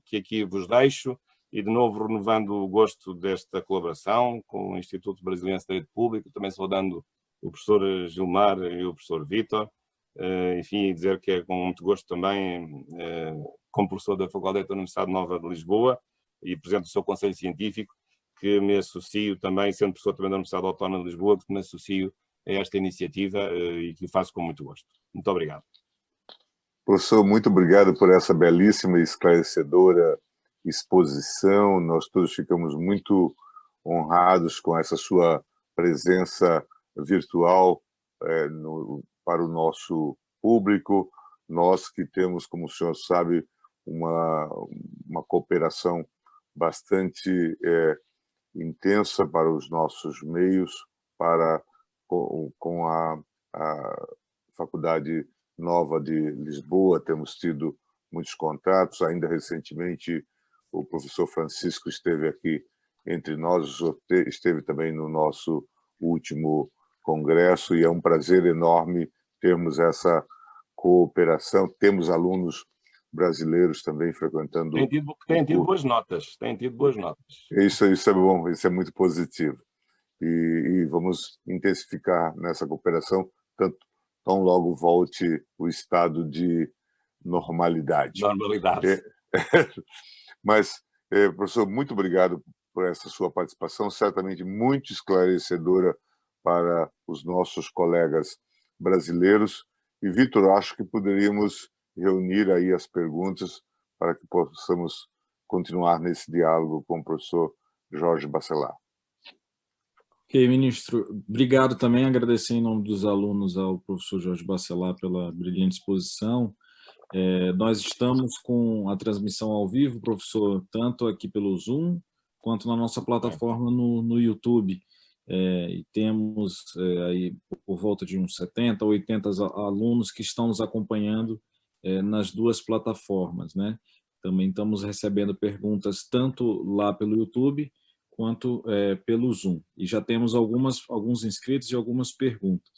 que aqui vos deixo e, de novo, renovando o gosto desta colaboração com o Instituto Brasiliense de Direito Público, também saudando o professor Gilmar e o professor Vítor, enfim, e dizer que é com muito gosto também, como professor da Faculdade da Universidade Nova de Lisboa e presidente do seu Conselho Científico, que me associo também, sendo professor também da Universidade Autónoma de Lisboa, que me associo a esta iniciativa e que o faço com muito gosto. Muito obrigado. Professor, muito obrigado por essa belíssima e esclarecedora exposição. Nós todos ficamos muito honrados com essa sua presença virtual para o nosso público. Nós que temos, como o senhor sabe, uma cooperação bastante intensa para os nossos meios, com a Faculdade Nova de Lisboa, temos tido muitos contatos. Ainda recentemente, o professor Francisco esteve aqui entre nós, esteve também no nosso último congresso, e é um prazer enorme termos essa cooperação. Temos alunos brasileiros também frequentando... Têm tido boas notas, têm tido boas notas. Isso é bom, isso é muito positivo. E vamos intensificar nessa cooperação, tão logo volte o estado de normalidade. Normalidade. Mas, professor, muito obrigado por essa sua participação, certamente muito esclarecedora para os nossos colegas brasileiros. E, Vítor, acho que poderíamos reunir aí as perguntas para que possamos continuar nesse diálogo com o professor Jorge Bacelar. Ok, ministro. Obrigado também, agradecer em nome dos alunos ao professor Jorge Bacelar pela brilhante exposição. Nós estamos com a transmissão ao vivo, professor, tanto aqui pelo Zoom, quanto na nossa plataforma no YouTube. e temos aí por volta de uns 70, 80 alunos que estão nos acompanhando nas duas plataformas, né? Também estamos recebendo perguntas tanto lá pelo YouTube quanto pelo Zoom. E já temos alguns inscritos e algumas perguntas.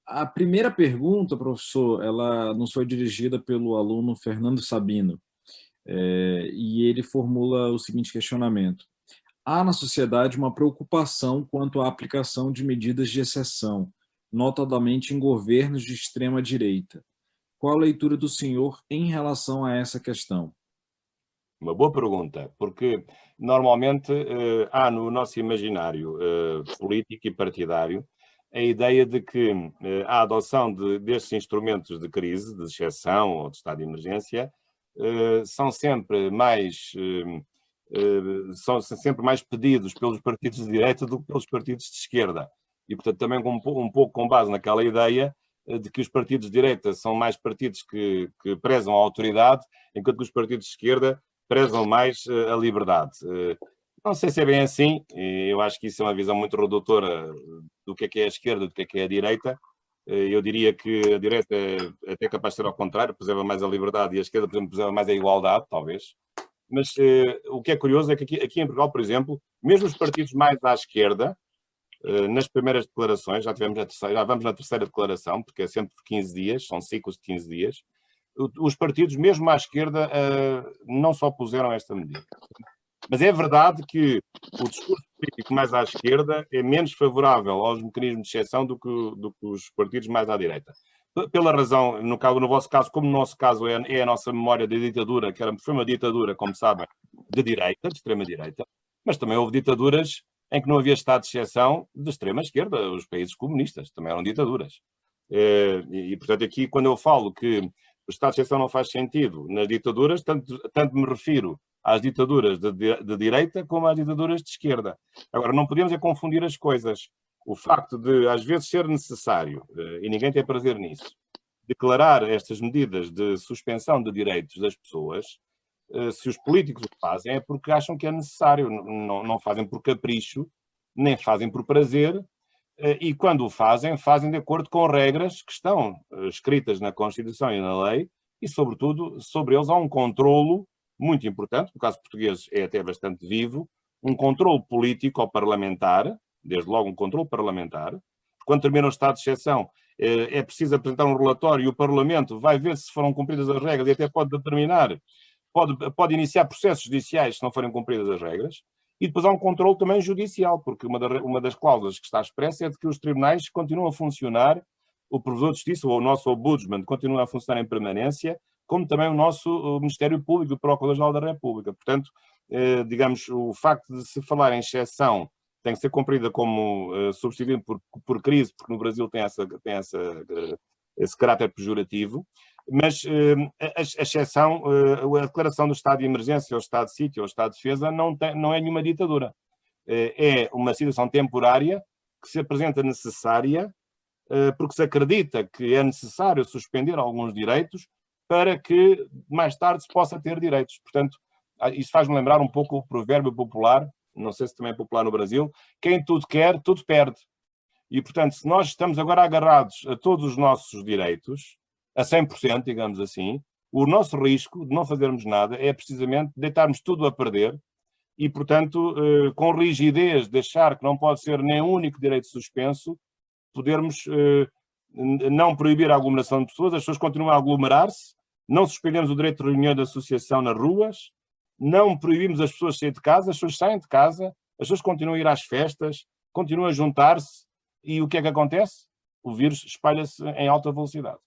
A primeira pergunta, professor, ela nos foi dirigida pelo aluno Fernando Sabino, e ele formula o seguinte questionamento: há na sociedade uma preocupação quanto à aplicação de medidas de exceção, notadamente em governos de extrema-direita. Qual a leitura do senhor em relação a essa questão? Uma boa pergunta, porque normalmente há no nosso imaginário político e partidário a ideia de que a adoção destes instrumentos de crise, de exceção ou de estado de emergência, são sempre mais pedidos pelos partidos de direita do que pelos partidos de esquerda. E, portanto, também um pouco com base naquela ideia de que os partidos de direita são mais partidos que prezam a autoridade, enquanto que os partidos de esquerda prezam mais a liberdade. Não sei se é bem assim, eu acho que isso é uma visão muito redutora do que é a esquerda, do que é a direita. Eu diria que a direita é até capaz de ser ao contrário, preserva mais a liberdade, e a esquerda, por exemplo, preserva mais a igualdade, talvez. Mas o que é curioso é que aqui em Portugal, por exemplo, mesmo os partidos mais à esquerda, nas primeiras declarações, já vamos na terceira declaração, porque é sempre por 15 dias, são ciclos de 15 dias, os partidos, mesmo à esquerda, não se opuseram a esta medida. Mas é verdade que o discurso político mais à esquerda é menos favorável aos mecanismos de exceção do que os partidos mais à direita. Pela razão, no vosso caso, como no nosso caso é a nossa memória da ditadura, que foi uma ditadura, como sabem, de direita, de extrema-direita, mas também houve ditaduras em que não havia estado de exceção de extrema-esquerda. Os países comunistas também eram ditaduras. Portanto, aqui, quando eu falo que o estado de exceção não faz sentido nas ditaduras, tanto me refiro às ditaduras de direita como às ditaduras de esquerda. Agora, não podemos é confundir as coisas. O facto de, às vezes, ser necessário, e ninguém tem prazer nisso, declarar estas medidas de suspensão de direitos das pessoas, se os políticos o fazem, é porque acham que é necessário. Não fazem por capricho, nem fazem por prazer, e quando o fazem, fazem de acordo com regras que estão escritas na Constituição e na lei, e, sobretudo, sobre eles há um controlo muito importante, no caso português é até bastante vivo, um controle político ou parlamentar, desde logo um controle parlamentar. Quando termina o estado de exceção, é preciso apresentar um relatório e o Parlamento vai ver se foram cumpridas as regras e até pode determinar, pode iniciar processos judiciais se não forem cumpridas as regras. E depois há um controle também judicial, porque uma das cláusulas que está expressa é de que os tribunais continuam a funcionar, o Provedor de Justiça, ou o nosso Ombudsman, continua a funcionar em permanência, como também o nosso Ministério Público, o Procurador-Geral da República. Portanto, digamos, o facto de se falar em exceção tem que ser cumprida como substituído por crise, porque no Brasil tem esse caráter pejorativo, mas a exceção, a declaração do estado de emergência, ou estado de sítio, ou estado de defesa, não é nenhuma ditadura. É uma situação temporária que se apresenta necessária, porque se acredita que é necessário suspender alguns direitos para que mais tarde se possa ter direitos. Portanto, isso faz-me lembrar um pouco o provérbio popular, não sei se também é popular no Brasil: quem tudo quer, tudo perde. E, portanto, se nós estamos agora agarrados a todos os nossos direitos, a 100%, digamos assim, o nosso risco de não fazermos nada é precisamente deitarmos tudo a perder e, portanto, com rigidez, deixar que não pode ser nem um único direito suspenso, podermos não proibir a aglomeração de pessoas, as pessoas continuam a aglomerar-se, não suspendemos o direito de reunião e de associação nas ruas, não proibimos as pessoas de sair de casa, as pessoas saem de casa, as pessoas continuam a ir às festas, continuam a juntar-se, e o que é que acontece? O vírus espalha-se em alta velocidade.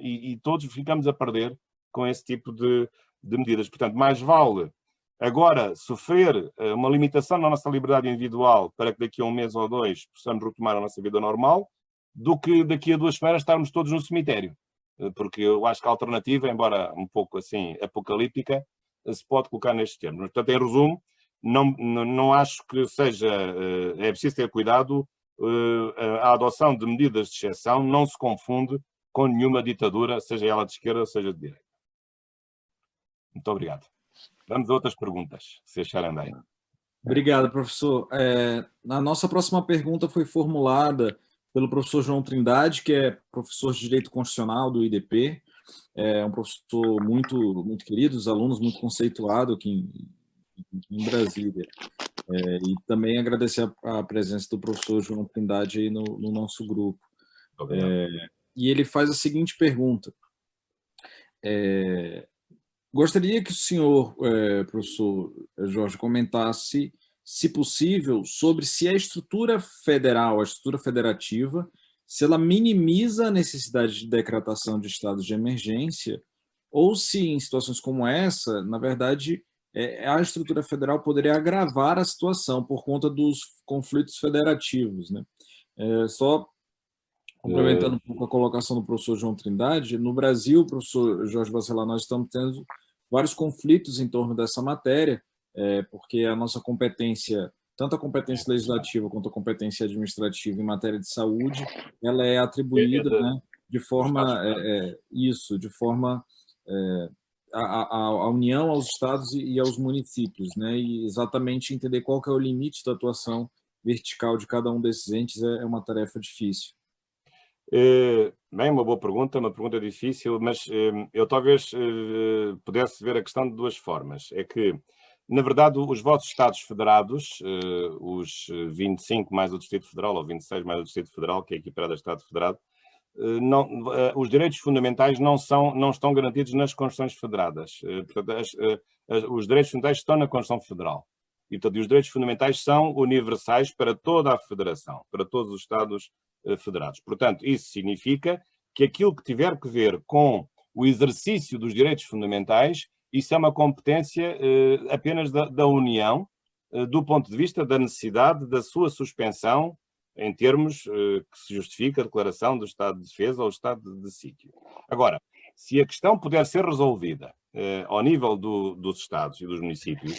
E todos ficamos a perder com esse tipo de medidas. Portanto, mais vale agora sofrer uma limitação na nossa liberdade individual para que daqui a um mês ou dois possamos retomar a nossa vida normal, do que daqui a 2 semanas estarmos todos no cemitério. Porque eu acho que a alternativa, embora um pouco assim apocalíptica, se pode colocar nestes termos. Portanto, em resumo, não acho que seja... É preciso ter cuidado. A adoção de medidas de exceção não se confunde com nenhuma ditadura, seja ela de esquerda, seja de direita. Muito obrigado. Vamos a outras perguntas, se acharem bem. Obrigado, professor. A nossa próxima pergunta foi formulada pelo professor João Trindade, que é professor de Direito Constitucional do IDP, é um professor muito querido, os alunos muito conceituado aqui em Brasília. E também agradecer a presença do professor João Trindade aí no nosso grupo. E ele faz a seguinte pergunta. Gostaria que o senhor, professor Jorge, comentasse, se possível, sobre se a estrutura federal, a estrutura federativa, se ela minimiza a necessidade de decretação de estados de emergência, ou se, em situações como essa, na verdade, a estrutura federal poderia agravar a situação por conta dos conflitos federativos, né? Só complementando um pouco a colocação do professor João Trindade, no Brasil, professor Jorge Bacelar, nós estamos tendo vários conflitos em torno dessa matéria, porque a nossa competência, tanto a competência legislativa quanto a competência administrativa em matéria de saúde, ela é atribuída, né, de forma a União, aos estados e aos municípios, né, e exatamente entender qual que é o limite da atuação vertical de cada um desses entes é uma tarefa difícil. Bem, uma boa pergunta, uma pergunta difícil, mas eu talvez pudesse ver a questão de duas formas. É que, na verdade, os vossos Estados federados, os 25 mais o Distrito Federal, ou 26 mais o Distrito Federal, que é equiparado a Estado Federado, os direitos fundamentais não estão garantidos nas Constituições Federadas. Portanto, os direitos fundamentais estão na Constituição Federal. E, portanto, os direitos fundamentais são universais para toda a Federação, para todos os Estados federados. Portanto, isso significa que aquilo que tiver que ver com o exercício dos direitos fundamentais, isso é uma competência apenas da União, do ponto de vista da necessidade da sua suspensão em termos que se justifica a declaração do estado de defesa ou estado de sítio. Agora, se a questão puder ser resolvida ao nível dos Estados e dos municípios,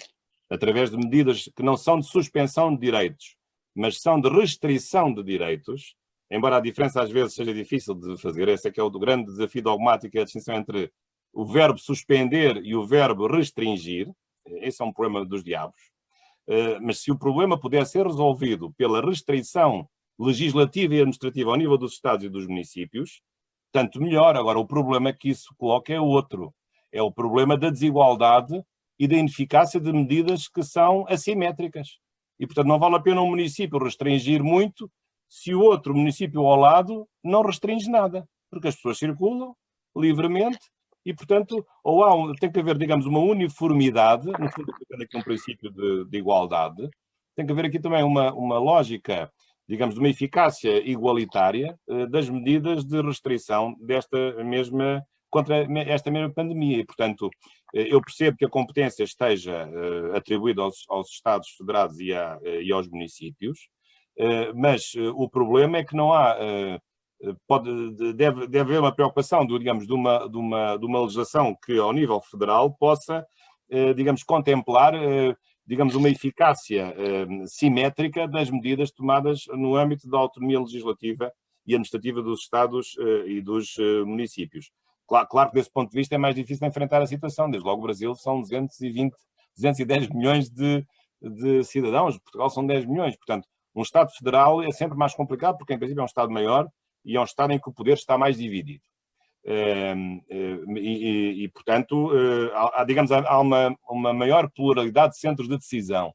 através de medidas que não são de suspensão de direitos, mas são de restrição de direitos, embora a diferença às vezes seja difícil de fazer, esse é que é o grande desafio dogmático, é a distinção entre o verbo suspender e o verbo restringir. Esse é um problema dos diabos. Mas se o problema puder ser resolvido pela restrição legislativa e administrativa ao nível dos Estados e dos municípios, tanto melhor. Agora, o problema que isso coloca é outro. É o problema da desigualdade e da ineficácia de medidas que são assimétricas. E, portanto, não vale a pena um município restringir muito se o outro município ao lado não restringe nada, porque as pessoas circulam livremente e, portanto, tem que haver, digamos, uma uniformidade, no fundo, aplicando aqui um princípio de igualdade, tem que haver aqui também uma lógica, digamos, de uma eficácia igualitária das medidas de restrição contra esta mesma pandemia. E, portanto, eu percebo que a competência esteja atribuída aos Estados federados e aos municípios, mas o problema é que não há, deve haver uma preocupação, digamos, de uma legislação que ao nível federal possa, digamos, contemplar, digamos, uma eficácia simétrica das medidas tomadas no âmbito da autonomia legislativa e administrativa dos Estados e dos municípios. Claro que desse ponto de vista é mais difícil enfrentar a situação, desde logo o Brasil são 210 milhões de cidadãos, Portugal são 10 milhões, portanto, um Estado federal é sempre mais complicado, porque em princípio é um Estado maior e é um Estado em que o poder está mais dividido. Portanto, há uma maior pluralidade de centros de decisão.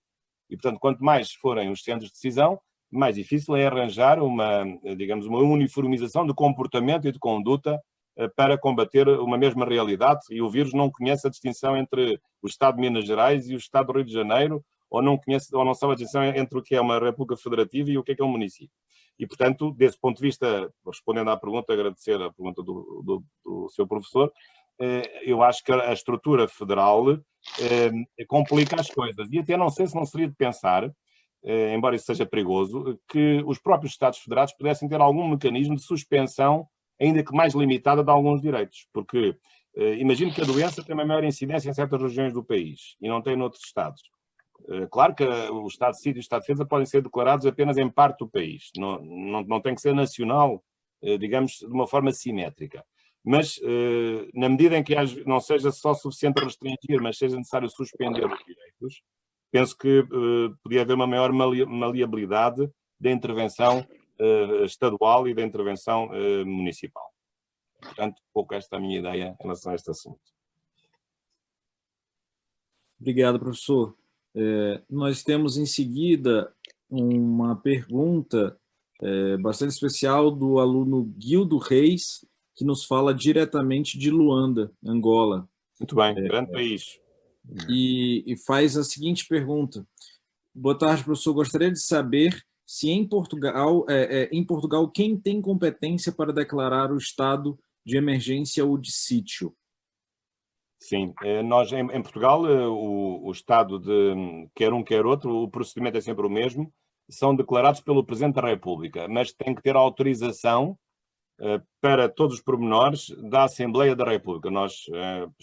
E, portanto, quanto mais forem os centros de decisão, mais difícil é arranjar uma uniformização de comportamento e de conduta para combater uma mesma realidade. E o vírus não conhece a distinção entre o Estado de Minas Gerais e o Estado do Rio de Janeiro, ou não sabe a distinção entre o que é uma república federativa e o que é um município. E, portanto, desse ponto de vista, respondendo à pergunta, agradecer a pergunta do seu professor, eu acho que a estrutura federal complica as coisas. E até não sei se não seria de pensar, embora isso seja perigoso, que os próprios Estados federados pudessem ter algum mecanismo de suspensão, ainda que mais limitada, de alguns direitos. Porque imagino que a doença tem uma maior incidência em certas regiões do país e não tem noutros Estados. Claro que o Estado de sítio e o Estado de defesa podem ser declarados apenas em parte do país. Não tem que ser nacional, digamos, de uma forma simétrica. Mas, na medida em que não seja só suficiente restringir, mas seja necessário suspender os direitos, penso que podia haver uma maior maleabilidade da intervenção estadual e da intervenção municipal. Portanto, pouco esta é a minha ideia em relação a este assunto. Obrigado, professor. Nós temos em seguida uma pergunta bastante especial do aluno Guildo Reis, que nos fala diretamente de Luanda, Angola. Muito bem, grande país. E faz a seguinte pergunta. Boa tarde, professor. Gostaria de saber se em Portugal, quem tem competência para declarar o estado de emergência ou de sítio? Sim, nós em Portugal, o estado de quer um, quer outro, o procedimento é sempre o mesmo, são declarados pelo Presidente da República, mas tem que ter autorização para todos os pormenores da Assembleia da República. Nós,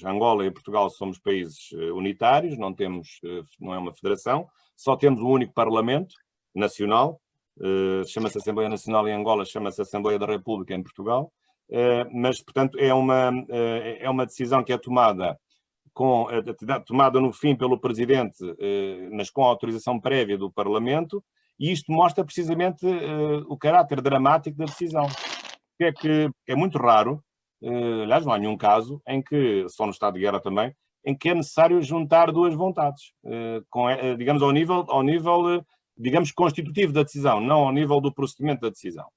Angola e Portugal, somos países unitários, não é uma federação, só temos um único Parlamento Nacional, chama-se Assembleia Nacional em Angola, chama-se Assembleia da República em Portugal, mas, portanto, é uma decisão que é tomada no fim pelo Presidente, mas com autorização prévia do Parlamento, e isto mostra precisamente o caráter dramático da decisão. Que é muito raro, aliás, não há nenhum caso, em que, só no estado de guerra também, em que é necessário juntar duas vontades, digamos, ao nível, digamos, constitutivo da decisão, não ao nível do procedimento da decisão.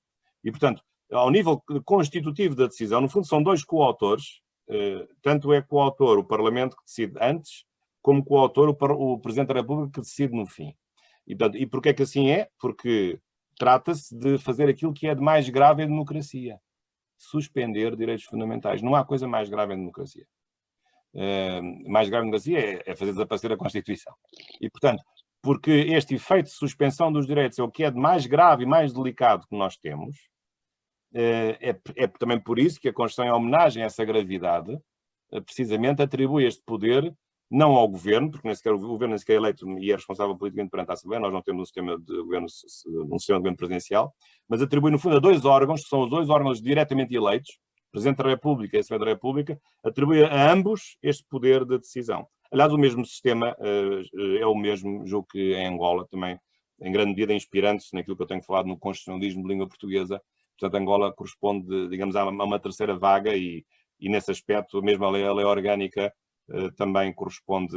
E, portanto, ao nível constitutivo da decisão, no fundo, são dois coautores, tanto é coautor o Parlamento que decide antes, como coautor o Presidente da República que decide no fim. E porquê que assim é? Porque trata-se de fazer aquilo que é de mais grave em democracia. Suspender direitos fundamentais. Não há coisa mais grave em democracia. Mais grave em democracia é fazer desaparecer a Constituição. E, portanto, porque este efeito de suspensão dos direitos é o que é de mais grave e mais delicado que nós temos, é também por isso que a Constituição, em homenagem a essa gravidade, precisamente atribui este poder não ao governo, porque nem sequer o governo nem sequer é eleito e é responsável politicamente perante a Assembleia, nós não temos um sistema de governo presidencial, mas atribui, no fundo, a dois órgãos, que são os dois órgãos diretamente eleitos, Presidente da República e Assembleia da República, atribui a ambos este poder de decisão. Aliás, o mesmo sistema é o mesmo, julgo que em Angola também, em grande medida inspirando-se naquilo que eu tenho falado no constitucionalismo de língua portuguesa. Portanto, Angola corresponde, digamos, a uma terceira vaga e nesse aspecto, mesmo a lei orgânica também corresponde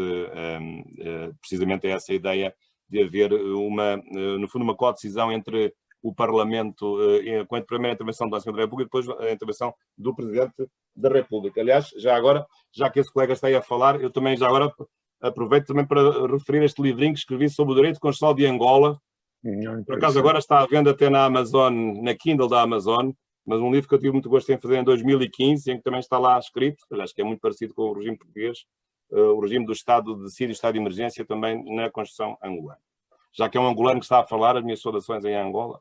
precisamente a essa ideia de haver no fundo, uma co-decisão entre o Parlamento, com a primeira intervenção da Assembleia da República e depois a intervenção do Presidente da República. Aliás, já agora, já que esse colega está aí a falar, eu também já agora aproveito também para referir este livrinho que escrevi sobre o direito constitucional de Angola. Por acaso agora está à venda até na Amazon, na Kindle da Amazon, mas um livro que eu tive muito gosto em fazer em 2015, em que também está lá escrito, acho que é muito parecido com o regime português, o regime do estado de sítio e estado de emergência também na Constituição angolana. Já que é um angolano que está a falar, as minhas saudações em Angola.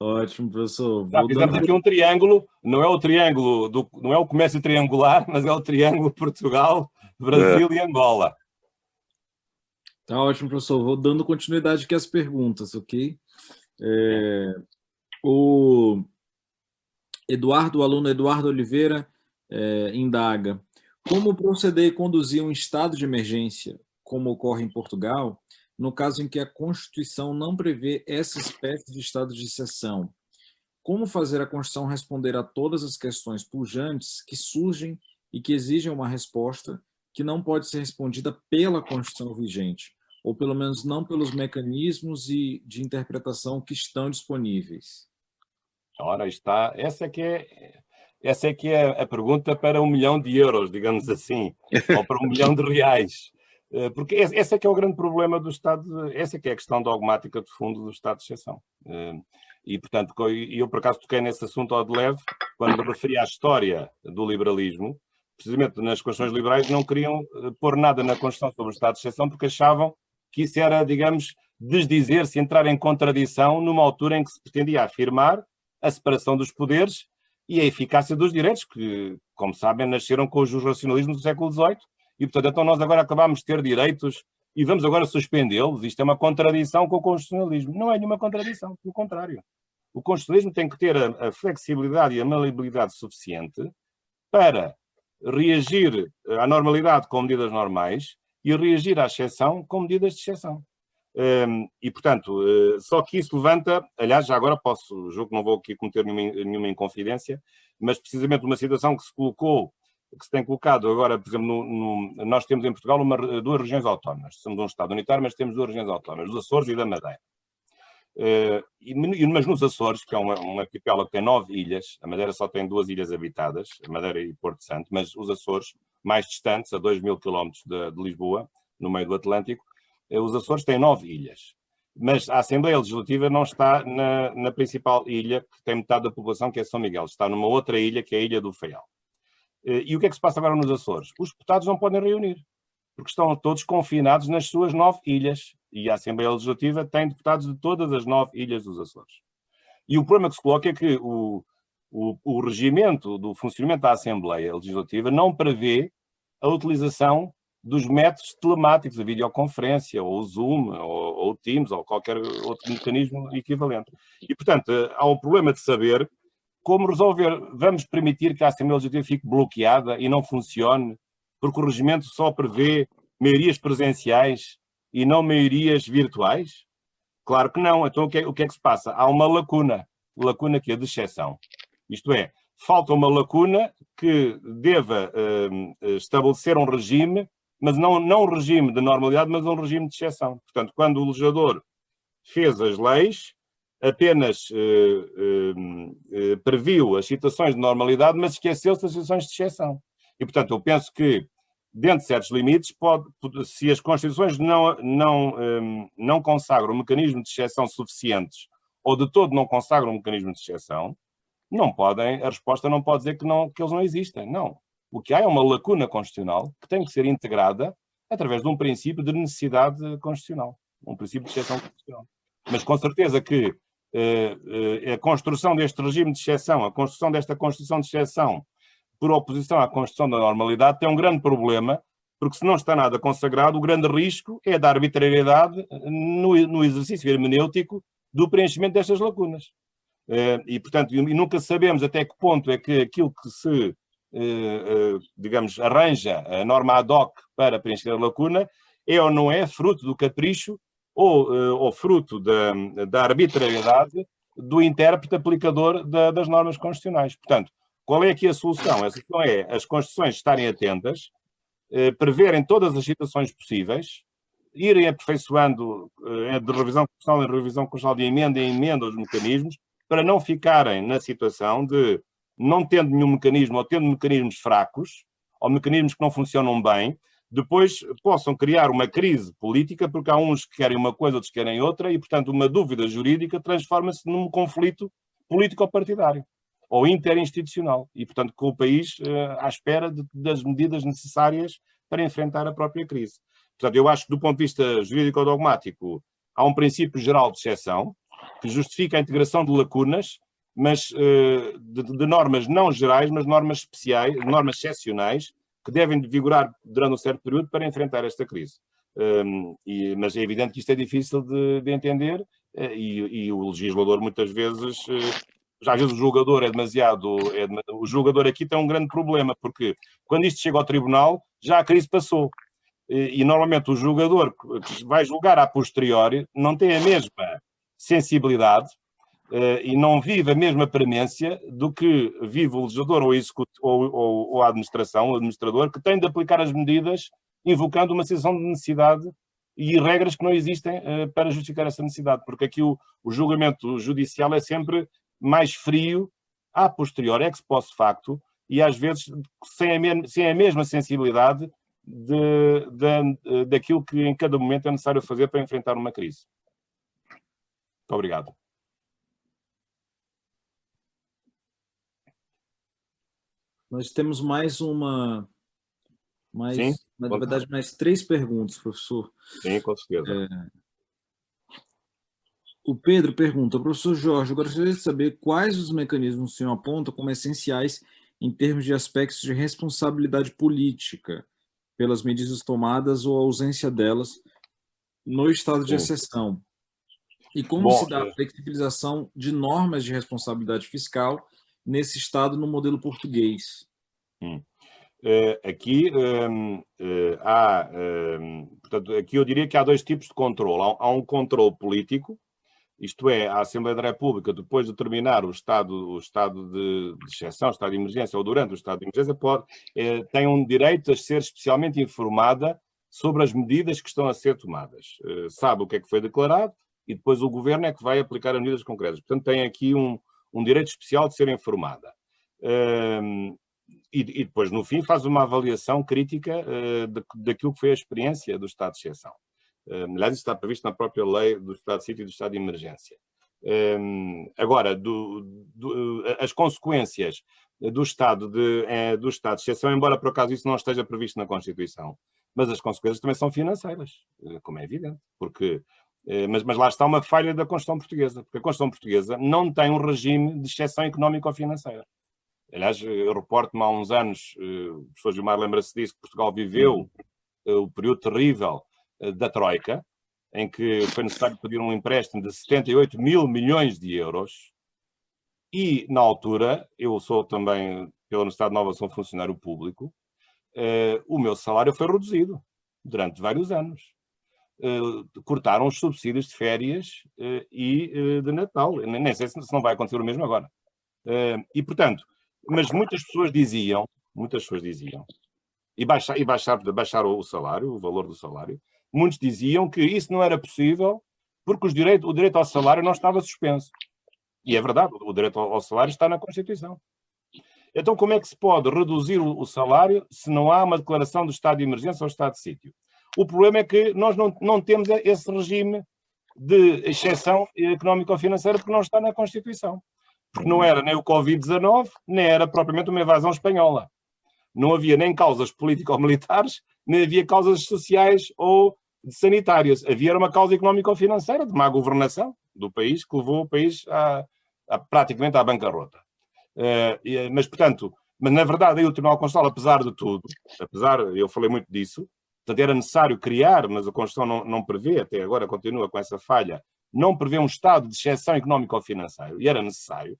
Ótimo, professor. Já fizemos aqui um triângulo, não é o comércio triangular, mas é o triângulo Portugal, Brasil e Angola. Tá ótimo, professor. Vou dando continuidade aqui às perguntas, ok? O aluno Eduardo Oliveira indaga: como proceder e conduzir um estado de emergência, como ocorre em Portugal, no caso em que a Constituição não prevê essa espécie de estado de exceção? Como fazer a Constituição responder a todas as questões pujantes que surgem e que exigem uma resposta que não pode ser respondida pela Constituição vigente, ou pelo menos não pelos mecanismos de interpretação que estão disponíveis? Ora, está. Essa é que é a pergunta para 1 milhão de euros, digamos assim, ou para 1 milhão de reais. Porque esse é que é o grande problema do Estado, essa é que é a questão dogmática de fundo do Estado de exceção. E, portanto, eu por acaso toquei nesse assunto ao de leve, quando me referi à história do liberalismo, precisamente nas Constituições liberais não queriam pôr nada na Constituição sobre o Estado de exceção porque achavam que isso era, digamos, desdizer-se, entrar em contradição numa altura em que se pretendia afirmar a separação dos poderes e a eficácia dos direitos, que, como sabem, nasceram com os racionalismos do século XVIII, e, portanto, então nós agora acabamos de ter direitos e vamos agora suspendê-los. Isto é uma contradição com o constitucionalismo. Não é nenhuma contradição, pelo contrário. O constitucionalismo tem que ter a flexibilidade e a maleabilidade suficiente para reagir à normalidade com medidas normais e reagir à exceção com medidas de exceção. E, portanto, só que isso levanta, aliás, já agora julgo que não vou aqui cometer nenhuma inconfidência, mas precisamente uma situação que se tem colocado agora, por exemplo, nós temos em Portugal duas regiões autónomas. Somos um Estado unitário, mas temos duas regiões autónomas, os Açores e da Madeira. Mas nos Açores, que é um arquipélago que tem 9 ilhas, a Madeira só tem 2 ilhas habitadas, a Madeira e Porto Santo, mas os Açores, mais distantes, a 2.000 quilómetros de Lisboa, no meio do Atlântico, os Açores têm 9 ilhas. Mas a Assembleia Legislativa não está na principal ilha, que tem metade da população, que é São Miguel. Está numa outra ilha, que é a Ilha do Faial. E o que é que se passa agora nos Açores? Os deputados não podem reunir, porque estão todos confinados nas suas 9 ilhas. E a Assembleia Legislativa tem deputados de todas as 9 ilhas dos Açores. E o problema que se coloca é que o regimento do funcionamento da Assembleia Legislativa não prevê a utilização dos métodos telemáticos, a videoconferência, ou o Zoom, ou o Teams, ou qualquer outro mecanismo equivalente. E, portanto, há um problema de saber como resolver. Vamos permitir que a Assembleia Legislativa fique bloqueada e não funcione, porque o regimento só prevê maiorias presenciais e não maiorias virtuais? Claro que não. Então o que é que se passa? Há uma lacuna que é de exceção. Isto é, falta uma lacuna que deva estabelecer um regime, mas não um regime de normalidade, mas um regime de exceção. Portanto, quando o legislador fez as leis, apenas previu as situações de normalidade, mas esqueceu-se das situações de exceção. E, portanto, eu penso que, dentro de certos limites, se as Constituições não consagram um mecanismo de exceção suficientes, ou de todo não consagram um mecanismo de exceção, a resposta não pode dizer que eles não existem. Não. O que há é uma lacuna constitucional que tem que ser integrada através de um princípio de necessidade constitucional, um princípio de exceção constitucional. Mas com certeza que a construção deste regime de exceção, a construção desta Constituição de exceção, por oposição à Constituição da normalidade, tem um grande problema, porque se não está nada consagrado, o grande risco é da arbitrariedade no exercício hermenêutico do preenchimento destas lacunas. E, portanto, nunca sabemos até que ponto é que aquilo que se, digamos, arranja a norma ad hoc para preencher a lacuna é ou não é fruto do capricho ou fruto da arbitrariedade do intérprete aplicador das normas constitucionais. Portanto, qual é aqui a solução? A solução é as Constituições estarem atentas, preverem todas as situações possíveis, irem aperfeiçoando de revisão constitucional em revisão constitucional, de emenda em emenda os mecanismos, para não ficarem na situação de, não tendo nenhum mecanismo, ou tendo mecanismos fracos, ou mecanismos que não funcionam bem, depois possam criar uma crise política, porque há uns que querem uma coisa, outros querem outra, e, portanto, uma dúvida jurídica transforma-se num conflito político-partidário ou interinstitucional, e, portanto, com o país à espera das medidas necessárias para enfrentar a própria crise. Portanto, eu acho que, do ponto de vista jurídico-dogmático, há um princípio geral de exceção, que justifica a integração de lacunas, mas de normas não gerais, mas normas especiais, normas excepcionais, que devem vigorar durante um certo período para enfrentar esta crise. Mas é evidente que isto é difícil de entender, e o legislador muitas vezes... às vezes o julgador o julgador aqui tem um grande problema, porque quando isto chega ao tribunal, já a crise passou. E normalmente o julgador que vai julgar a posteriori não tem a mesma sensibilidade e não vive a mesma premência do que vive o legislador ou a administração, o administrador, que tem de aplicar as medidas invocando uma situação de necessidade e regras que não existem para justificar essa necessidade, porque aqui o julgamento judicial é sempre mais frio, a posteriori, ex post facto, e às vezes sem a mesma sensibilidade daquilo que em cada momento é necessário fazer para enfrentar uma crise. Muito obrigado. Nós temos na verdade, mais 3 perguntas, professor. Sim, com certeza. O Pedro pergunta, professor Jorge, eu gostaria de saber quais os mecanismos o senhor aponta como essenciais em termos de aspectos de responsabilidade política pelas medidas tomadas ou ausência delas no estado de exceção. E como se dá a flexibilização de normas de responsabilidade fiscal nesse estado no modelo português? Portanto, aqui eu diria que há dois tipos de controle. Há um controle político, isto é, a Assembleia da República, depois de terminar o estado de exceção, o estado de emergência, ou durante o estado de emergência, tem um direito a ser especialmente informada sobre as medidas que estão a ser tomadas. Sabe o que é que foi declarado e depois o governo é que vai aplicar as medidas concretas. Portanto, tem aqui um direito especial de ser informada. E depois, no fim, faz uma avaliação crítica daquilo que foi a experiência do estado de exceção. Aliás, isso está previsto na própria lei do estado de sítio e do estado de emergência. Agora, as consequências do estado de exceção, embora por acaso isso não esteja previsto na Constituição, mas as consequências também são financeiras, como é evidente, porque... Mas lá está uma falha da Constituição Portuguesa, porque a Constituição Portuguesa não tem um regime de exceção económica ou financeira. Aliás, eu reporto-me há uns anos, o professor Gilmar lembra-se disso, que Portugal viveu o período terrível da Troika, em que foi necessário pedir um empréstimo de 78 mil milhões de euros, e na altura, eu sou também, pela Universidade Nova, sou funcionário público, o meu salário foi reduzido durante vários anos. Cortaram os subsídios de férias e de Natal. Nem sei se não vai acontecer o mesmo agora. E, portanto, mas muitas pessoas diziam, e baixar o salário, o valor do salário, muitos diziam que isso não era possível porque o direito ao salário não estava suspenso. E é verdade, o direito ao salário está na Constituição. Então, como é que se pode reduzir o salário se não há uma declaração de estado de emergência ou estado de sítio? O problema é que nós não temos esse regime de exceção económica ou financeira porque não está na Constituição. Porque não era nem o Covid-19, nem era propriamente uma invasão espanhola. Não havia nem causas político-militares, nem havia causas sociais ou sanitárias. Havia uma causa económica ou financeira de má governação do país, que levou o país praticamente à bancarrota. Mas na verdade, aí o Tribunal Constitucional, apesar de tudo, eu falei muito disso, portanto, era necessário criar, mas a Constituição não prevê, até agora continua com essa falha, não prevê um estado de exceção económica ou financeiro, e era necessário,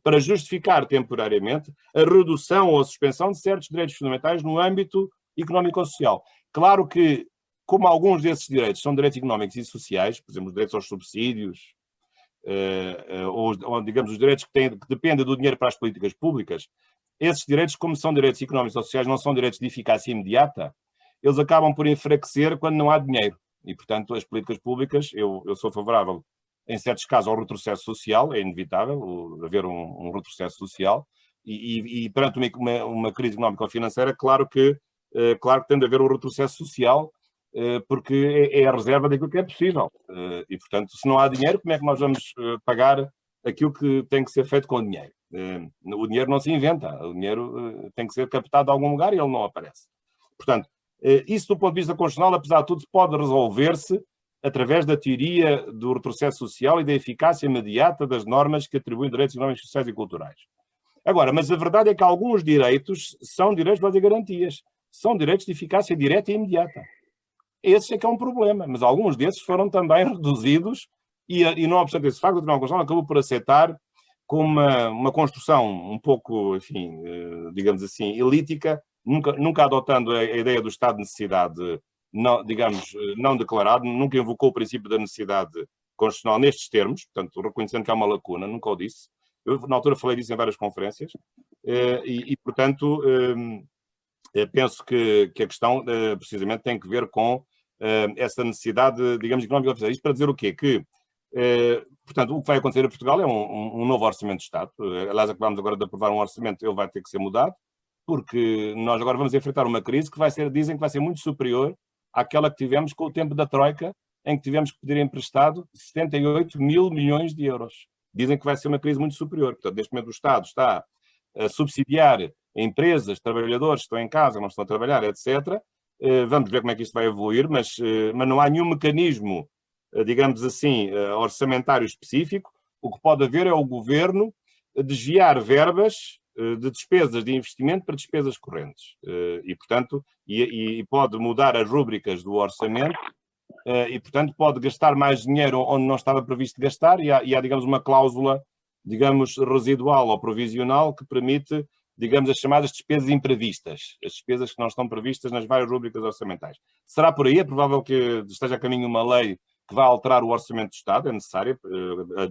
para justificar temporariamente a redução ou a suspensão de certos direitos fundamentais no âmbito económico ou social. Claro que, como alguns desses direitos são direitos económicos e sociais, por exemplo, os direitos aos subsídios, ou digamos, os direitos que dependem do dinheiro para as políticas públicas, esses direitos, como são direitos económicos ou sociais, não são direitos de eficácia imediata, eles acabam por enfraquecer quando não há dinheiro. E, portanto, as políticas públicas, eu sou favorável, em certos casos, ao retrocesso social, é inevitável haver um retrocesso social, e perante uma crise económica ou financeira, claro que tem de haver um retrocesso social, porque é a reserva daquilo que é possível. E, portanto, se não há dinheiro, como é que nós vamos pagar aquilo que tem que ser feito com o dinheiro? O dinheiro não se inventa, o dinheiro tem que ser captado de algum lugar e ele não aparece. Portanto, isso do ponto de vista constitucional, apesar de tudo, pode resolver-se através da teoria do retrocesso social e da eficácia imediata das normas que atribuem direitos económicos, sociais e culturais. Agora, mas a verdade é que alguns direitos são direitos de garantias, são direitos de eficácia direta e imediata. Esse é que é um problema, mas alguns desses foram também reduzidos e não obstante esse facto, o Tribunal Constitucional acabou por aceitar com uma construção um pouco, enfim, digamos assim, elítica, nunca adotando a ideia do estado de necessidade, não declarado, nunca invocou o princípio da necessidade constitucional nestes termos, portanto, reconhecendo que há uma lacuna, nunca o disse. Eu, na altura, falei disso em várias conferências portanto, penso que a questão, precisamente, tem que ver com essa necessidade, digamos, económica. Isto para dizer o quê? Que, portanto, o que vai acontecer em Portugal é um novo orçamento de Estado. Aliás, acabamos agora de aprovar um orçamento, ele vai ter que ser mudado, porque nós agora vamos enfrentar uma crise que dizem que vai ser muito superior àquela que tivemos com o tempo da Troika, em que tivemos que pedir emprestado 78 mil milhões de euros. Dizem que vai ser uma crise muito superior. Portanto, neste momento o Estado está a subsidiar empresas, trabalhadores que estão em casa, não estão a trabalhar, etc. Vamos ver como é que isto vai evoluir, mas não há nenhum mecanismo, digamos assim, orçamentário específico. O que pode haver é o Governo desviar verbas de despesas de investimento para despesas correntes. E, portanto, pode mudar as rúbricas do orçamento e, portanto, pode gastar mais dinheiro onde não estava previsto gastar e há, digamos, uma cláusula, digamos, residual ou provisional que permite digamos, as chamadas despesas imprevistas, as despesas que não estão previstas nas várias rúbricas orçamentais. Será por aí? É provável que esteja a caminho uma lei que vai alterar o Orçamento do Estado, é necessário,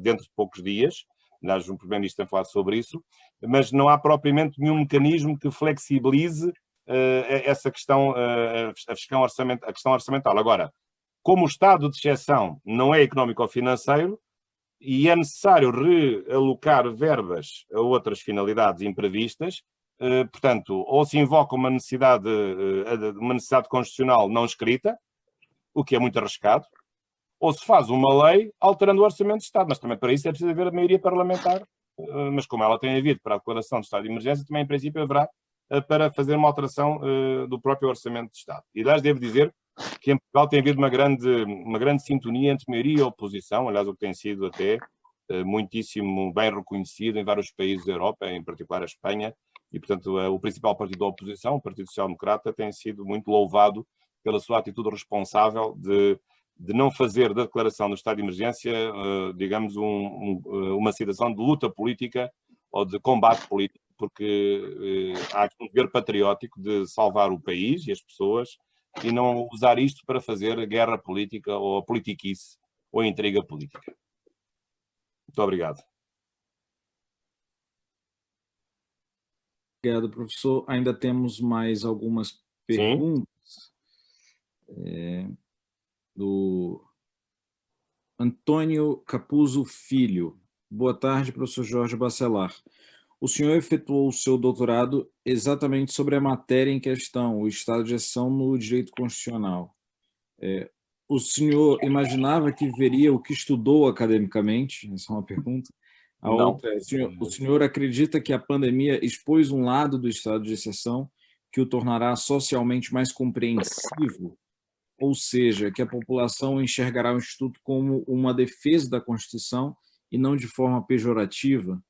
dentro de poucos dias. Aliás, o Primeiro-Ministro tem falado sobre isso, mas não há propriamente nenhum mecanismo que flexibilize essa questão, a questão orçamental. Agora, como o estado de exceção não é económico ou financeiro, e é necessário realocar verbas a outras finalidades imprevistas, portanto, ou se invoca uma necessidade constitucional não escrita, o que é muito arriscado, ou se faz uma lei alterando o Orçamento de Estado, mas também para isso é preciso haver a maioria parlamentar, mas como ela tem havido para a declaração de estado de emergência, também em princípio haverá para fazer uma alteração do próprio Orçamento de Estado. E, aliás, devo dizer que em Portugal tem havido uma grande sintonia entre maioria e oposição, aliás, o que tem sido até muitíssimo bem reconhecido em vários países da Europa, em particular a Espanha, e, portanto, o principal partido da oposição, o Partido Social Democrata, tem sido muito louvado pela sua atitude responsável de não fazer da declaração do estado de emergência, digamos, uma situação de luta política ou de combate político, porque há aqui um dever patriótico de salvar o país e as pessoas e não usar isto para fazer guerra política ou politiquice ou intriga política. Muito obrigado. Obrigado, professor. Ainda temos mais algumas perguntas. Do Antônio Capuzzo Filho. Boa tarde, professor Jorge Bacelar. O senhor efetuou o seu doutorado exatamente sobre a matéria em questão, o estado de exceção no direito constitucional. O senhor imaginava que veria o que estudou academicamente? Essa é uma pergunta. A Não. outra é, o senhor acredita que a pandemia expôs um lado do estado de exceção que o tornará socialmente mais compreensivo? Ou seja, que a população enxergará o Instituto como uma defesa da Constituição e não de forma pejorativa?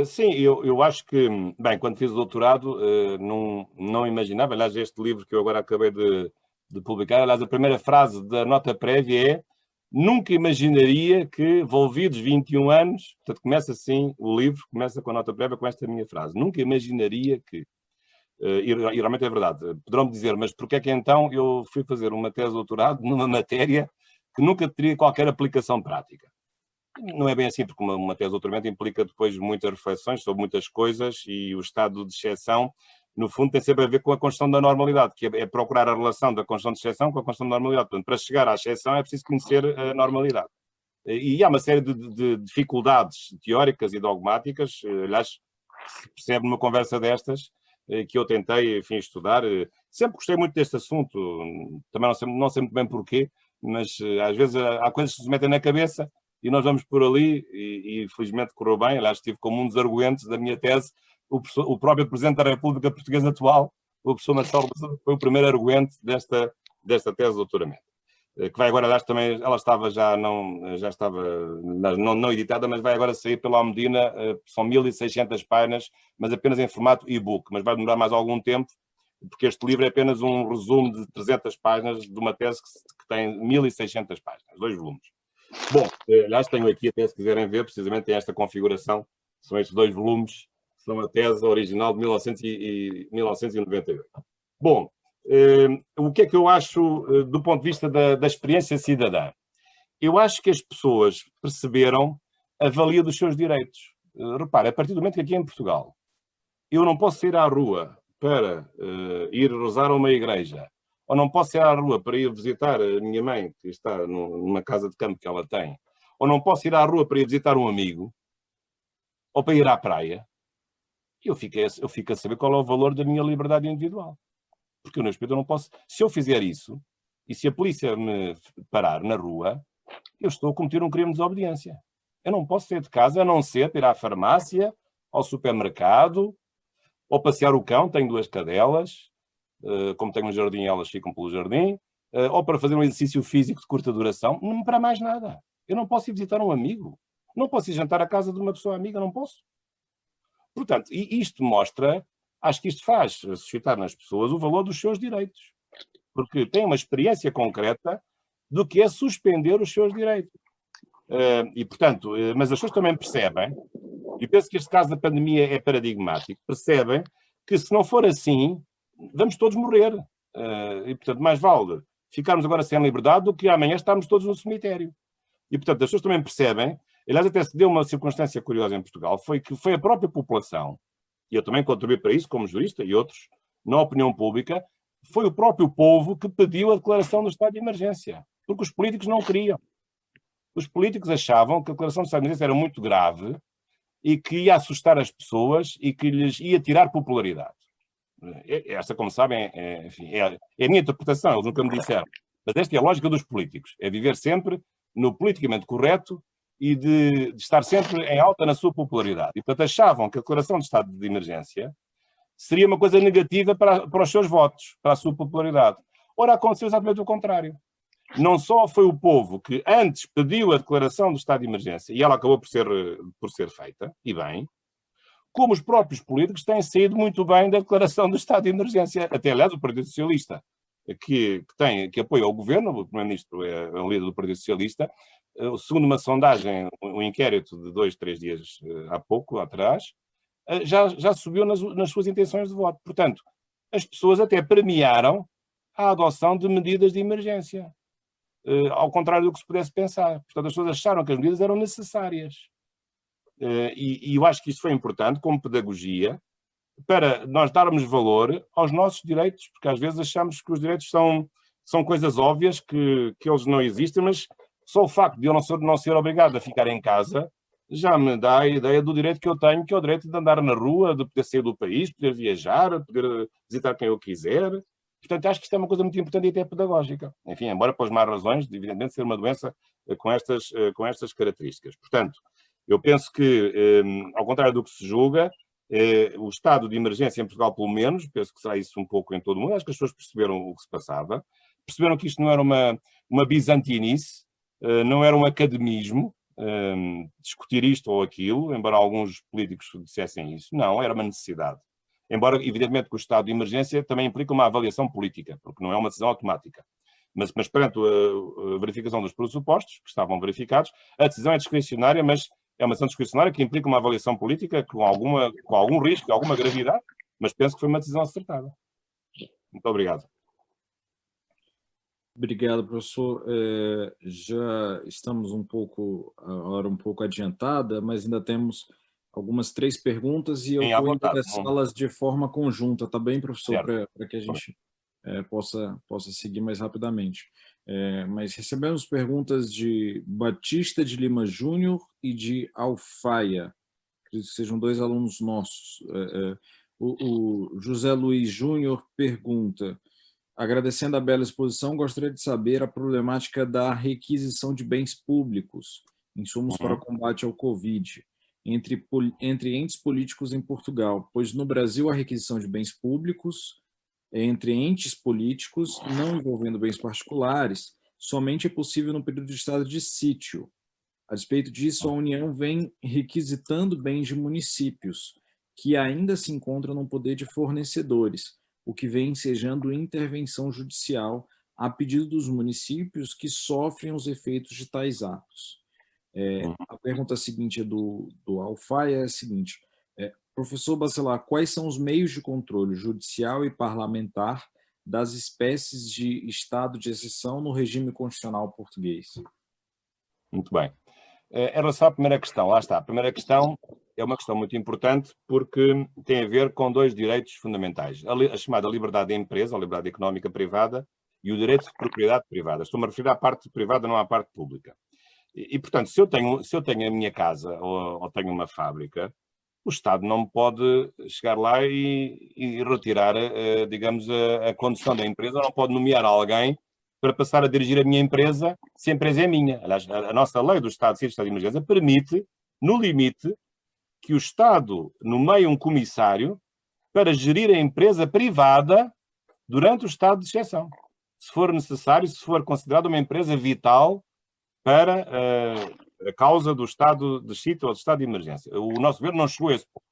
Sim, eu acho que, bem, quando fiz o doutorado, não imaginava, aliás, este livro que eu agora acabei de publicar, aliás, a primeira frase da nota prévia é: nunca imaginaria que, envolvidos 21 anos, portanto, começa assim, o livro começa com a nota prévia com esta minha frase: nunca imaginaria que. E realmente é verdade. Poderão-me dizer, mas porquê é que então eu fui fazer uma tese de doutorado numa matéria que nunca teria qualquer aplicação prática? Não é bem assim, porque uma tese de doutoramento implica depois muitas reflexões sobre muitas coisas e o estado de exceção, no fundo, tem sempre a ver com a construção da normalidade, que é procurar a relação da construção de exceção com a construção da normalidade. Portanto, para chegar à exceção é preciso conhecer a normalidade. E há uma série de dificuldades teóricas e dogmáticas, aliás, se percebe numa conversa destas, que eu tentei, enfim, estudar. Sempre gostei muito deste assunto, também não sei muito bem porquê, mas às vezes há coisas que se metem na cabeça e nós vamos por ali e felizmente correu bem. Aliás, estive como um dos arguentes da minha tese, o próprio Presidente da República Portuguesa atual, o professor Marcelo Rebelo, foi o primeiro arguente desta tese de doutoramento. Que vai agora, aliás, também, ela estava não editada, mas vai agora sair pela Almedina, são 1.600 páginas, mas apenas em formato e-book, mas vai demorar mais algum tempo, porque este livro é apenas um resumo de 300 páginas de uma tese que tem 1.600 páginas, 2 volumes. Bom, aliás, tenho aqui, até se quiserem ver, precisamente tem esta configuração, são estes 2 volumes, são a tese original de 1998. Bom, o que é que eu acho do ponto de vista da experiência cidadã? Eu acho que as pessoas perceberam a valia dos seus direitos. Repare, a partir do momento que aqui em Portugal eu não posso ir à rua para ir rezar a uma igreja, ou não posso ir à rua para ir visitar a minha mãe, que está numa casa de campo que ela tem, ou não posso ir à rua para ir visitar um amigo, ou para ir à praia, eu fico a saber qual é o valor da minha liberdade individual. Porque eu, no espírito, não posso... Se eu fizer isso, e se a polícia me parar na rua, eu estou a cometer um crime de desobediência. Eu não posso sair de casa, a não ser para ir à farmácia, ao supermercado, ou passear o cão, tenho 2 cadelas, como tenho um jardim, elas ficam pelo jardim, ou para fazer um exercício físico de curta duração, não para mais nada. Eu não posso ir visitar um amigo. Não posso ir jantar à casa de uma pessoa amiga, não posso. Portanto, e isto mostra... Acho que isto faz suscitar nas pessoas o valor dos seus direitos. Porque tem uma experiência concreta do que é suspender os seus direitos. E, portanto, mas as pessoas também percebem, e penso que este caso da pandemia é paradigmático, percebem que se não for assim, vamos todos morrer. E, portanto, mais vale ficarmos agora sem liberdade do que amanhã estarmos todos no cemitério. E, portanto, as pessoas também percebem, aliás, até se deu uma circunstância curiosa em Portugal, foi que foi a própria população, e eu também contribuí para isso como jurista e outros, na opinião pública, foi o próprio povo que pediu a declaração do estado de emergência, porque os políticos não queriam. Os políticos achavam que a declaração do estado de emergência era muito grave e que ia assustar as pessoas e que lhes ia tirar popularidade. Esta, como sabem, enfim, é a minha interpretação, eles nunca me disseram. Mas esta é a lógica dos políticos, é viver sempre no politicamente correto e de estar sempre em alta na sua popularidade. E, portanto, achavam que a declaração de estado de emergência seria uma coisa negativa para os seus votos, para a sua popularidade. Ora, aconteceu exatamente o contrário. Não só foi o povo que antes pediu a declaração do estado de emergência, e ela acabou por ser feita, e bem, como os próprios políticos têm saído muito bem da declaração do estado de emergência. Até, aliás, o Partido Socialista, que apoia o governo, o Primeiro-Ministro é um líder do Partido Socialista, segundo uma sondagem, um inquérito de 2, 3 dias há pouco, atrás, já subiu nas suas intenções de voto. Portanto, as pessoas até premiaram a adoção de medidas de emergência, ao contrário do que se pudesse pensar. Portanto, as pessoas acharam que as medidas eram necessárias. E eu acho que isso foi importante, como pedagogia, para nós darmos valor aos nossos direitos, porque às vezes achamos que os direitos são coisas óbvias, que eles não existem, mas só o facto de eu não ser obrigado a ficar em casa já me dá a ideia do direito que eu tenho, que é o direito de andar na rua, de poder sair do país, poder viajar, poder visitar quem eu quiser. Portanto, acho que isto é uma coisa muito importante e até pedagógica. Enfim, embora pelas más razões, de, evidentemente, ser uma doença com estas características. Portanto, eu penso que, ao contrário do que se julga, o estado de emergência em Portugal, pelo menos, penso que será isso um pouco em todo o mundo, acho que as pessoas perceberam o que se passava, perceberam que isto não era uma bizantinice, não era um academismo, discutir isto ou aquilo, embora alguns políticos dissessem isso. Não, era uma necessidade. Embora, evidentemente, que o estado de emergência também implica uma avaliação política, porque não é uma decisão automática. Mas perante a verificação dos pressupostos, que estavam verificados, a decisão é discricionária, mas é uma decisão discricionária que implica uma avaliação política com algum risco, alguma gravidade, mas penso que foi uma decisão acertada. Muito obrigado. Obrigado, professor. Já estamos a hora um pouco adiantada, mas ainda temos algumas 3 perguntas e eu vou endereçá-las de forma conjunta, tá bem, professor? Para que a gente possa seguir mais rapidamente. Mas recebemos perguntas de Batista de Lima Júnior e de Alfaia, que sejam 2 alunos nossos. O José Luiz Júnior pergunta: agradecendo a bela exposição, gostaria de saber a problemática da requisição de bens públicos, insumos para o combate ao Covid, entre entes políticos em Portugal, pois no Brasil a requisição de bens públicos entre entes políticos, não envolvendo bens particulares, somente é possível no período de estado de sítio. A despeito disso, a União vem requisitando bens de municípios, que ainda se encontram no poder de fornecedores, o que vem ensejando intervenção judicial a pedido dos municípios que sofrem os efeitos de tais atos. A pergunta seguinte do Alfaia é a seguinte: professor Bacelar, quais são os meios de controle judicial e parlamentar das espécies de estado de exceção no regime constitucional português? Muito bem. Em relação à primeira questão, lá está. A primeira questão é uma questão muito importante porque tem a ver com 2 direitos fundamentais. A chamada liberdade da empresa, a liberdade económica privada, e o direito de propriedade privada. Estou-me a referir à parte privada, não à parte pública. E portanto, se eu tenho a minha casa ou tenho uma fábrica, o Estado não pode chegar lá e retirar, digamos, a condução da empresa, não pode nomear alguém para passar a dirigir a minha empresa se a empresa é minha. Aliás, a nossa lei do Estado de Estado de Emergência permite, no limite, que o Estado nomeie um comissário para gerir a empresa privada durante o estado de exceção, se for necessário, se for considerada uma empresa vital para a causa do estado de sítio ou do estado de emergência. O nosso governo não chegou a esse ponto.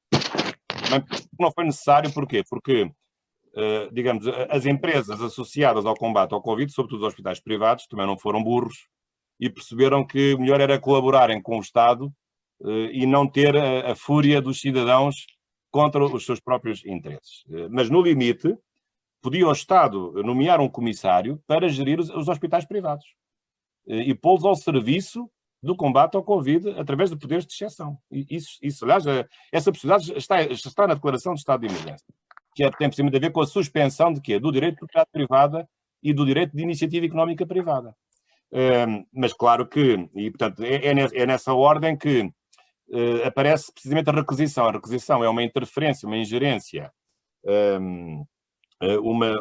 Não foi necessário, porquê? Porque, digamos, as empresas associadas ao combate ao Covid, sobretudo os hospitais privados, também não foram burros e perceberam que o melhor era colaborarem com o Estado e não ter a fúria dos cidadãos contra os seus próprios interesses. Mas, no limite, podia o Estado nomear um comissário para gerir os hospitais privados e pô-los ao serviço do combate ao Covid através de poderes de exceção. Isso, aliás, essa possibilidade está na Declaração de Estado de Emergência, que tem por cima de ver com a suspensão de quê? Do direito de propriedade privada e do direito de iniciativa económica privada. Mas claro que, e portanto, é nessa ordem que aparece precisamente a requisição. A requisição é uma interferência, uma ingerência,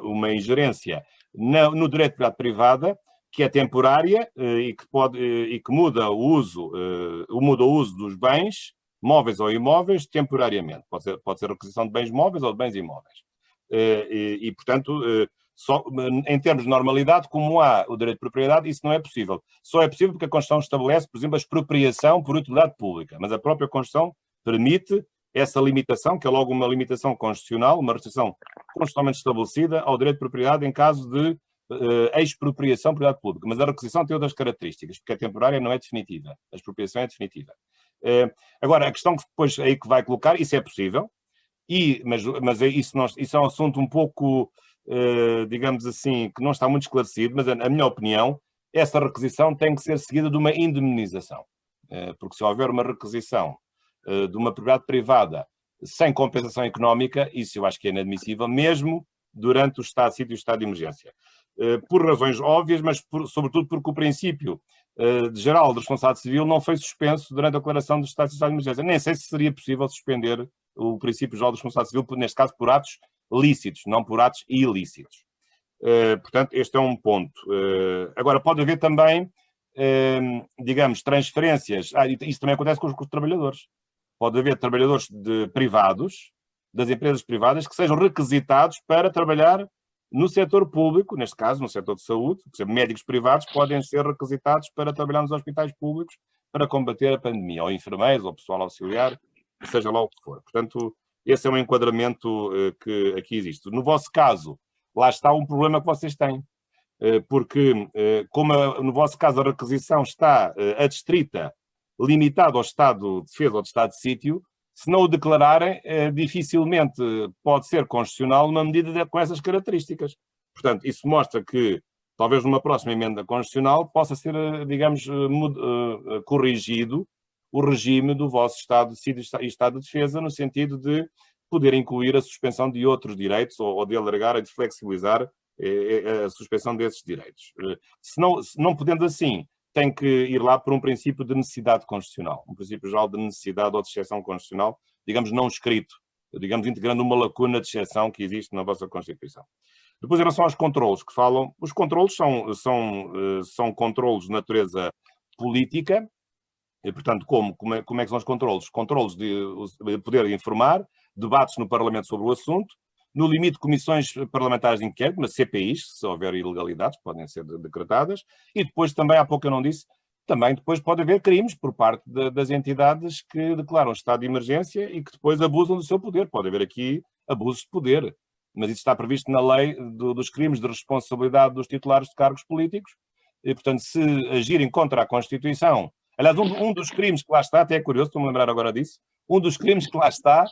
uma ingerência no direito de propriedade privada, que é temporária e que muda o uso dos bens, móveis ou imóveis, temporariamente. Pode ser requisição de bens móveis ou de bens imóveis. Portanto, só em termos de normalidade, como há o direito de propriedade, isso não é possível. Só é possível porque a Constituição estabelece, por exemplo, a expropriação por utilidade pública, mas a própria Constituição permite essa limitação, que é logo uma limitação constitucional, uma restrição constitucionalmente estabelecida ao direito de propriedade em caso de expropriação por utilidade pública. Mas a requisição tem outras características, porque a temporária não é definitiva, a expropriação é definitiva. Agora, a questão que depois aí que vai colocar, isso é possível, mas isso é um assunto um pouco, digamos assim, que não está muito esclarecido, mas a minha opinião, essa requisição tem que ser seguida de uma indemnização. Porque se houver uma requisição de uma propriedade privada sem compensação económica, isso eu acho que é inadmissível, mesmo durante o estado de sítio e o estado de emergência. Por razões óbvias, mas sobretudo porque o princípio geral de responsabilidade civil não foi suspenso durante a declaração do estado de emergência. Nem sei se seria possível suspender o princípio geral de responsabilidade civil, neste caso por atos lícitos, não por atos ilícitos. Portanto, este é um ponto. Agora, pode haver também, digamos, transferências. Isso também acontece com os trabalhadores. Pode haver trabalhadores privados, das empresas privadas, que sejam requisitados para trabalhar no setor público, neste caso, no setor de saúde. Por exemplo, médicos privados podem ser requisitados para trabalhar nos hospitais públicos para combater a pandemia, ou enfermeiros, ou pessoal auxiliar, seja lá o que for. Portanto, esse é um enquadramento que aqui existe. No vosso caso, lá está um problema que vocês têm, porque, como no vosso caso a requisição está adstrita, limitada ao estado de defesa ou de estado de sítio, se não o declararem, dificilmente pode ser constitucional uma medida com essas características. Portanto, isso mostra que, talvez numa próxima emenda constitucional, possa ser, digamos, corrigido o regime do vosso estado de sítio e estado de defesa, no sentido de poder incluir a suspensão de outros direitos ou de alargar e de flexibilizar a suspensão desses direitos. Se não podendo assim, tem que ir lá por um princípio de necessidade constitucional, um princípio geral de necessidade ou de exceção constitucional, digamos, não escrito, digamos, integrando uma lacuna de exceção que existe na vossa Constituição. Depois, em relação aos controlos que falam, os controlos são controlos de natureza política, e, portanto, como é que são os controlos? Controlos de poder informar, debates no Parlamento sobre o assunto, no limite, comissões parlamentares de inquérito, mas CPIs, se houver ilegalidades, podem ser decretadas, e depois também, há pouco eu não disse, também depois pode haver crimes por parte das entidades que declaram estado de emergência e que depois abusam do seu poder. Pode haver aqui abusos de poder, mas isso está previsto na lei dos crimes de responsabilidade dos titulares de cargos políticos, e, portanto, se agirem contra a Constituição. Aliás, um dos crimes que lá está, até é curioso, estou-me a lembrar agora disso, um dos crimes que lá está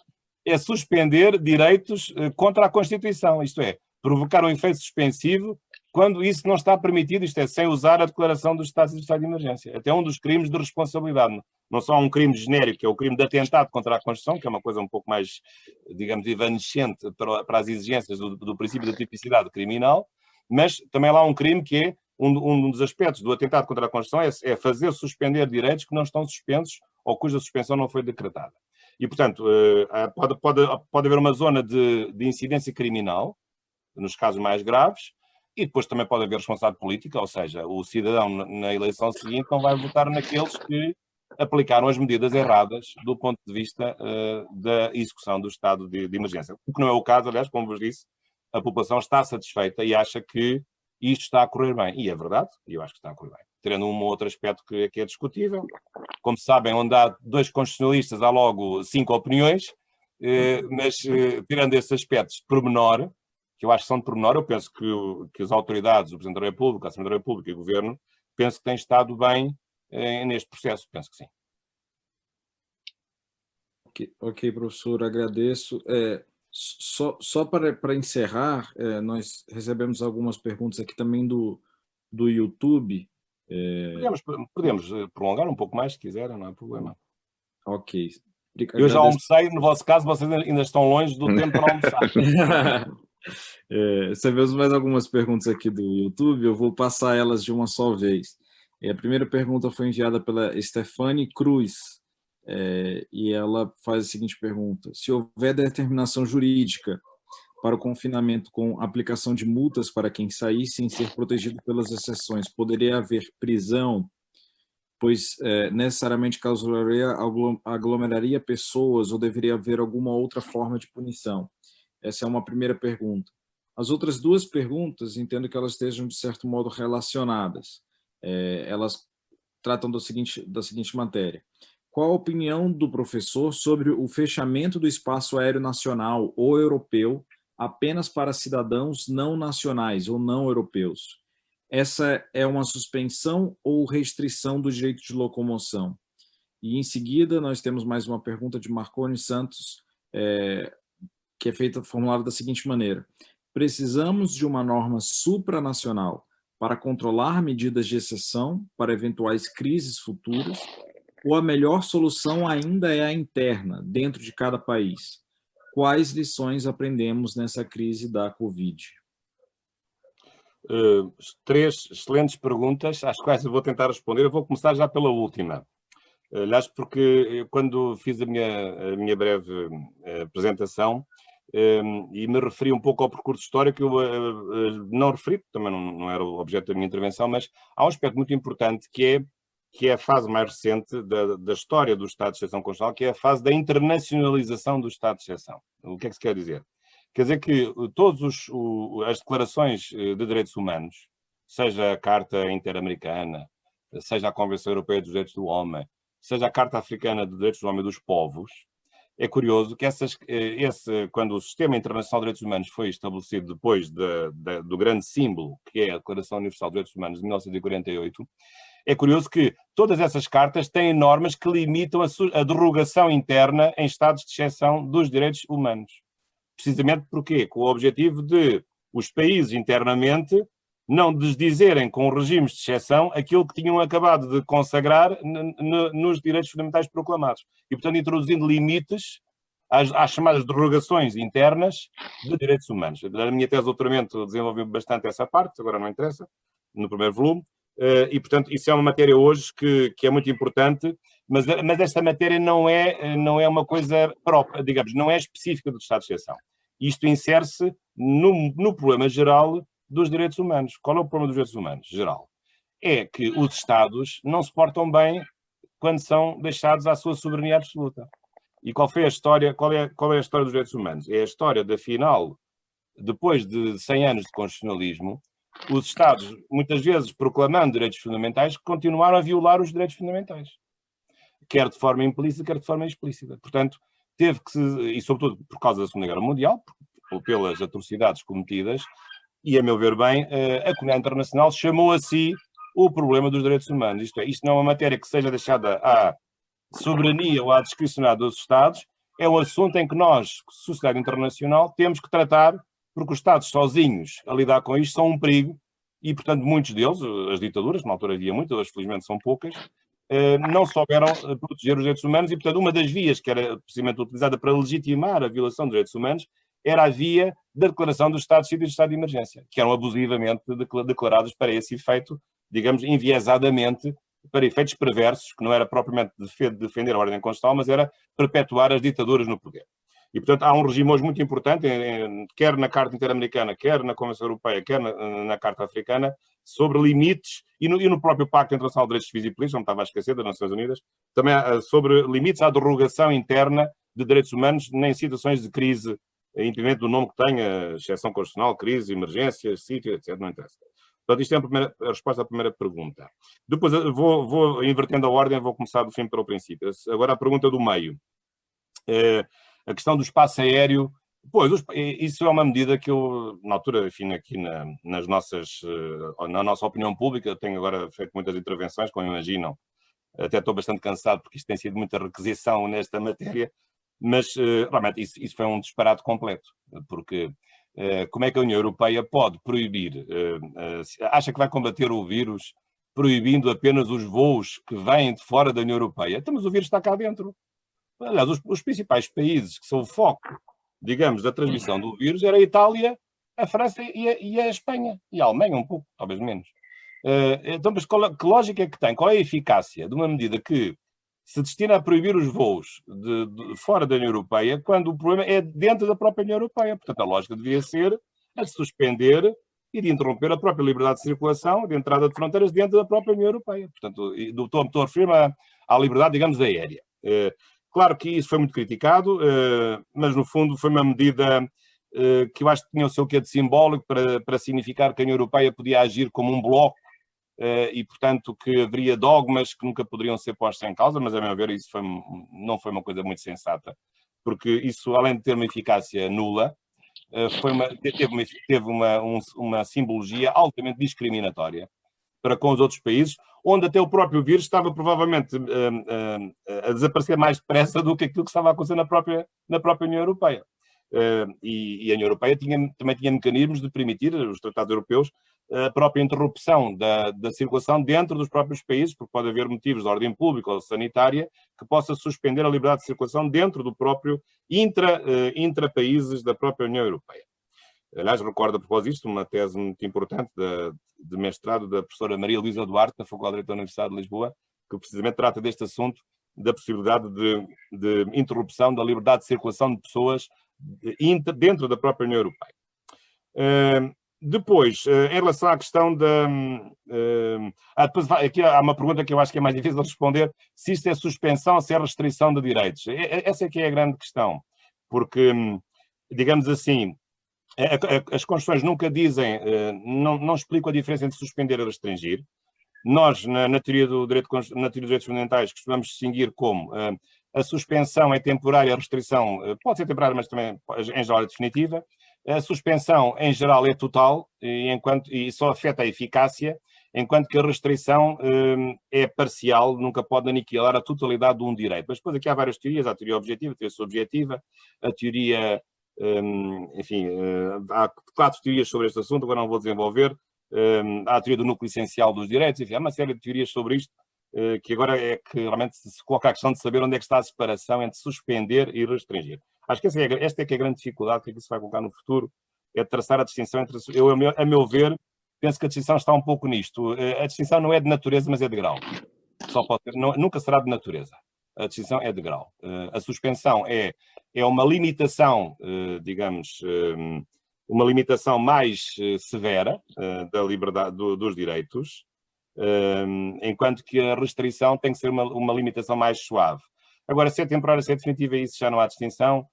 é suspender direitos contra a Constituição, isto é, provocar um efeito suspensivo quando isso não está permitido, isto é, sem usar a declaração do estado de emergência. Até um dos crimes de responsabilidade. Não só um crime genérico, que é o crime de atentado contra a Constituição, que é uma coisa um pouco mais, digamos, evanescente para as exigências do princípio da tipicidade criminal, mas também lá há um crime que é, um dos aspectos do atentado contra a Constituição é fazer suspender direitos que não estão suspensos ou cuja suspensão não foi decretada. E, portanto, pode haver uma zona de incidência criminal, nos casos mais graves, e depois também pode haver responsabilidade política, ou seja, o cidadão na eleição seguinte não vai votar naqueles que aplicaram as medidas erradas do ponto de vista da execução do estado de emergência. O que não é o caso, aliás, como vos disse, a população está satisfeita e acha que isto está a correr bem. E é verdade, e eu acho que está a correr bem. Tendo um ou outro aspecto que é discutível. Como sabem, onde há 2 constitucionalistas, há logo 5 opiniões, mas tirando esses aspectos de pormenor, que eu acho que são de pormenor, eu penso que as autoridades, o Presidente da República, a Assembleia da República e o Governo, penso que tem estado bem neste processo, penso que sim. Ok, professor, agradeço. Só para encerrar, nós recebemos algumas perguntas aqui também do YouTube. Podemos prolongar um pouco mais, se quiserem, não há problema. Ok. Eu já almocei, no vosso caso, vocês ainda estão longe do tempo para almoçar. Recebemos mais algumas perguntas aqui do YouTube, eu vou passar elas de uma só vez. A primeira pergunta foi enviada pela Stefane Cruz, e ela faz a seguinte pergunta: se houver determinação jurídica para o confinamento com aplicação de multas para quem sair sem ser protegido pelas exceções, poderia haver prisão, pois necessariamente aglomeraria pessoas ou deveria haver alguma outra forma de punição? Essa é uma primeira pergunta. As outras duas perguntas, entendo que elas estejam, de certo modo, relacionadas. Elas tratam da seguinte matéria: qual a opinião do professor sobre o fechamento do espaço aéreo nacional ou europeu apenas para cidadãos não nacionais ou não europeus? Essa é uma suspensão ou restrição do direito de locomoção? E, em seguida, nós temos mais uma pergunta de Marconi Santos, que é formulada da seguinte maneira: precisamos de uma norma supranacional para controlar medidas de exceção para eventuais crises futuras, ou a melhor solução ainda é a interna, dentro de cada país? Quais lições aprendemos nessa crise da Covid? Três excelentes perguntas, às quais eu vou tentar responder. Eu vou começar já pela última. Aliás, porque eu, quando fiz a minha breve apresentação, e me referi um pouco ao percurso histórico, eu não referi, também não era o objeto da minha intervenção, mas há um aspecto muito importante que é a fase mais recente da história do Estado de Exceção Constitucional, que é a fase da internacionalização do Estado de Exceção. O que é que se quer dizer? Quer dizer que todas as declarações de direitos humanos, seja a Carta Interamericana, seja a Convenção Europeia dos Direitos do Homem, seja a Carta Africana de Direitos do Homem e dos Povos, é curioso que quando o Sistema Internacional de Direitos Humanos foi estabelecido depois do grande símbolo, que é a Declaração Universal dos Direitos Humanos de 1948, é curioso que todas essas cartas têm normas que limitam a derrogação interna em estados de exceção dos direitos humanos. Precisamente porque, com o objetivo de os países internamente não desdizerem com regimes de exceção aquilo que tinham acabado de consagrar nos direitos fundamentais proclamados. E, portanto, introduzindo limites às chamadas derrogações internas de direitos humanos. Na minha tese de doutoramento desenvolvi bastante essa parte, agora não interessa, no primeiro volume, e, portanto, isso é uma matéria hoje que é muito importante, mas esta matéria não é uma coisa própria, digamos, não é específica do Estado de exceção. Isto insere-se no problema geral dos direitos humanos. Qual é o problema dos direitos humanos geral? É que os Estados não se portam bem quando são deixados à sua soberania absoluta. E qual é a história dos direitos humanos? É a história da final, depois de 100 anos de constitucionalismo, os Estados, muitas vezes proclamando direitos fundamentais, continuaram a violar os direitos fundamentais. Quer de forma implícita, quer de forma explícita. Portanto, teve que e sobretudo por causa da Segunda Guerra Mundial, pelas atrocidades cometidas, e, a meu ver bem, a comunidade internacional chamou a si o problema dos direitos humanos. Isto não é uma matéria que seja deixada à soberania ou à discricionalidade dos Estados, é um assunto em que nós, sociedade internacional, temos que tratar, porque os Estados sozinhos a lidar com isto são um perigo, e, portanto, muitos deles, as ditaduras, na altura havia muitas, hoje felizmente são poucas, não souberam proteger os direitos humanos, e, portanto, uma das vias que era precisamente utilizada para legitimar a violação dos direitos humanos era a via da declaração do estado de sítio e do estado de emergência, que eram abusivamente declarados para esse efeito, digamos, enviesadamente, para efeitos perversos, que não era propriamente defender a ordem constitucional, mas era perpetuar as ditaduras no poder. E, portanto, há um regime hoje muito importante, quer na Carta Interamericana, quer na Convenção Europeia, quer na Carta Africana, sobre limites, e no próprio Pacto Internacional de Direitos Civis e Políticos, não me estava a esquecer, das Nações Unidas, também sobre limites à derrogação interna de direitos humanos em situações de crise, independente do nome que tenha, exceção constitucional, crise, emergência, sítio, etc. Não interessa. Portanto, isto é a resposta à primeira pergunta. Depois vou invertendo a ordem, vou começar do fim para o princípio. Agora a pergunta do meio. A questão do espaço aéreo Pois, isso é uma medida que eu, na altura, enfim, aqui na nossa opinião pública, tenho agora feito muitas intervenções, como imaginam. Até estou bastante cansado, porque isto tem sido muita requisição nesta matéria, mas realmente isso foi um disparate completo, porque como é que a União Europeia pode proibir, acha que vai combater o vírus proibindo apenas os voos que vêm de fora da União Europeia? Então, mas o vírus está cá dentro. Aliás, os principais países que são o foco, digamos, da transmissão do vírus era a Itália, a França e a Espanha, e a Alemanha um pouco, talvez menos. Então, mas que lógica é que tem? Qual é a eficácia de uma medida que se destina a proibir os voos de fora da União Europeia, quando o problema é dentro da própria União Europeia? Portanto, a lógica devia ser a de suspender e de interromper a própria liberdade de circulação, de entrada de fronteiras dentro da própria União Europeia. Portanto, estou a referir-me à liberdade, digamos, aérea. Claro que isso foi muito criticado, mas no fundo foi uma medida que eu acho que tinha o seu quê de simbólico para significar que a União Europeia podia agir como um bloco e, portanto, que haveria dogmas que nunca poderiam ser postos em causa, mas, a meu ver, isso não foi uma coisa muito sensata, porque isso, além de ter uma eficácia nula, teve uma simbologia altamente discriminatória para com os outros países, onde até o próprio vírus estava provavelmente a desaparecer mais depressa do que aquilo que estava a acontecer na própria União Europeia. E a União Europeia também tinha mecanismos de permitir, os tratados europeus, a própria interrupção da circulação dentro dos próprios países, porque pode haver motivos de ordem pública ou sanitária que possa suspender a liberdade de circulação dentro do próprio intra-países da própria União Europeia. Aliás, recordo a propósito disto uma tese muito importante de mestrado da professora Maria Luísa Duarte, da Faculdade de Direito da Universidade de Lisboa, que precisamente trata deste assunto, da possibilidade de interrupção da liberdade de circulação de pessoas dentro da própria União Europeia. Depois, em relação à questão depois, aqui há uma pergunta que eu acho que é mais difícil de responder, se isto é suspensão ou se é restrição de direitos. Essa é que é a grande questão, porque, digamos assim, as Constituições nunca dizem, não explicam a diferença entre suspender e restringir. Nós, na teoria dos direitos fundamentais, costumamos distinguir como a suspensão é temporária, a restrição pode ser temporária, mas também, em geral, é definitiva. A suspensão, em geral, é total e só afeta a eficácia, enquanto que a restrição é parcial, nunca pode aniquilar a totalidade de um direito. Mas depois aqui há várias teorias, há a teoria objetiva, a teoria subjetiva, a teoria... enfim, há 4 teorias sobre este assunto, agora não vou desenvolver. Há a teoria do núcleo essencial dos direitos, enfim, há uma série de teorias sobre isto, que agora é que realmente se coloca a questão de saber onde é que está a separação entre suspender e restringir. Acho que esta é que é a grande dificuldade que se vai colocar no futuro, é traçar a distinção entre... a meu ver, penso que a distinção está um pouco nisto. A distinção não é de natureza, mas é de grau. Só pode ser, nunca será de natureza. A distinção é de grau. A suspensão é uma limitação, digamos, uma limitação mais severa da liberdade dos direitos, enquanto que a restrição tem que ser uma limitação mais suave. Agora, se é temporária, se é definitiva, isso já não há distinção.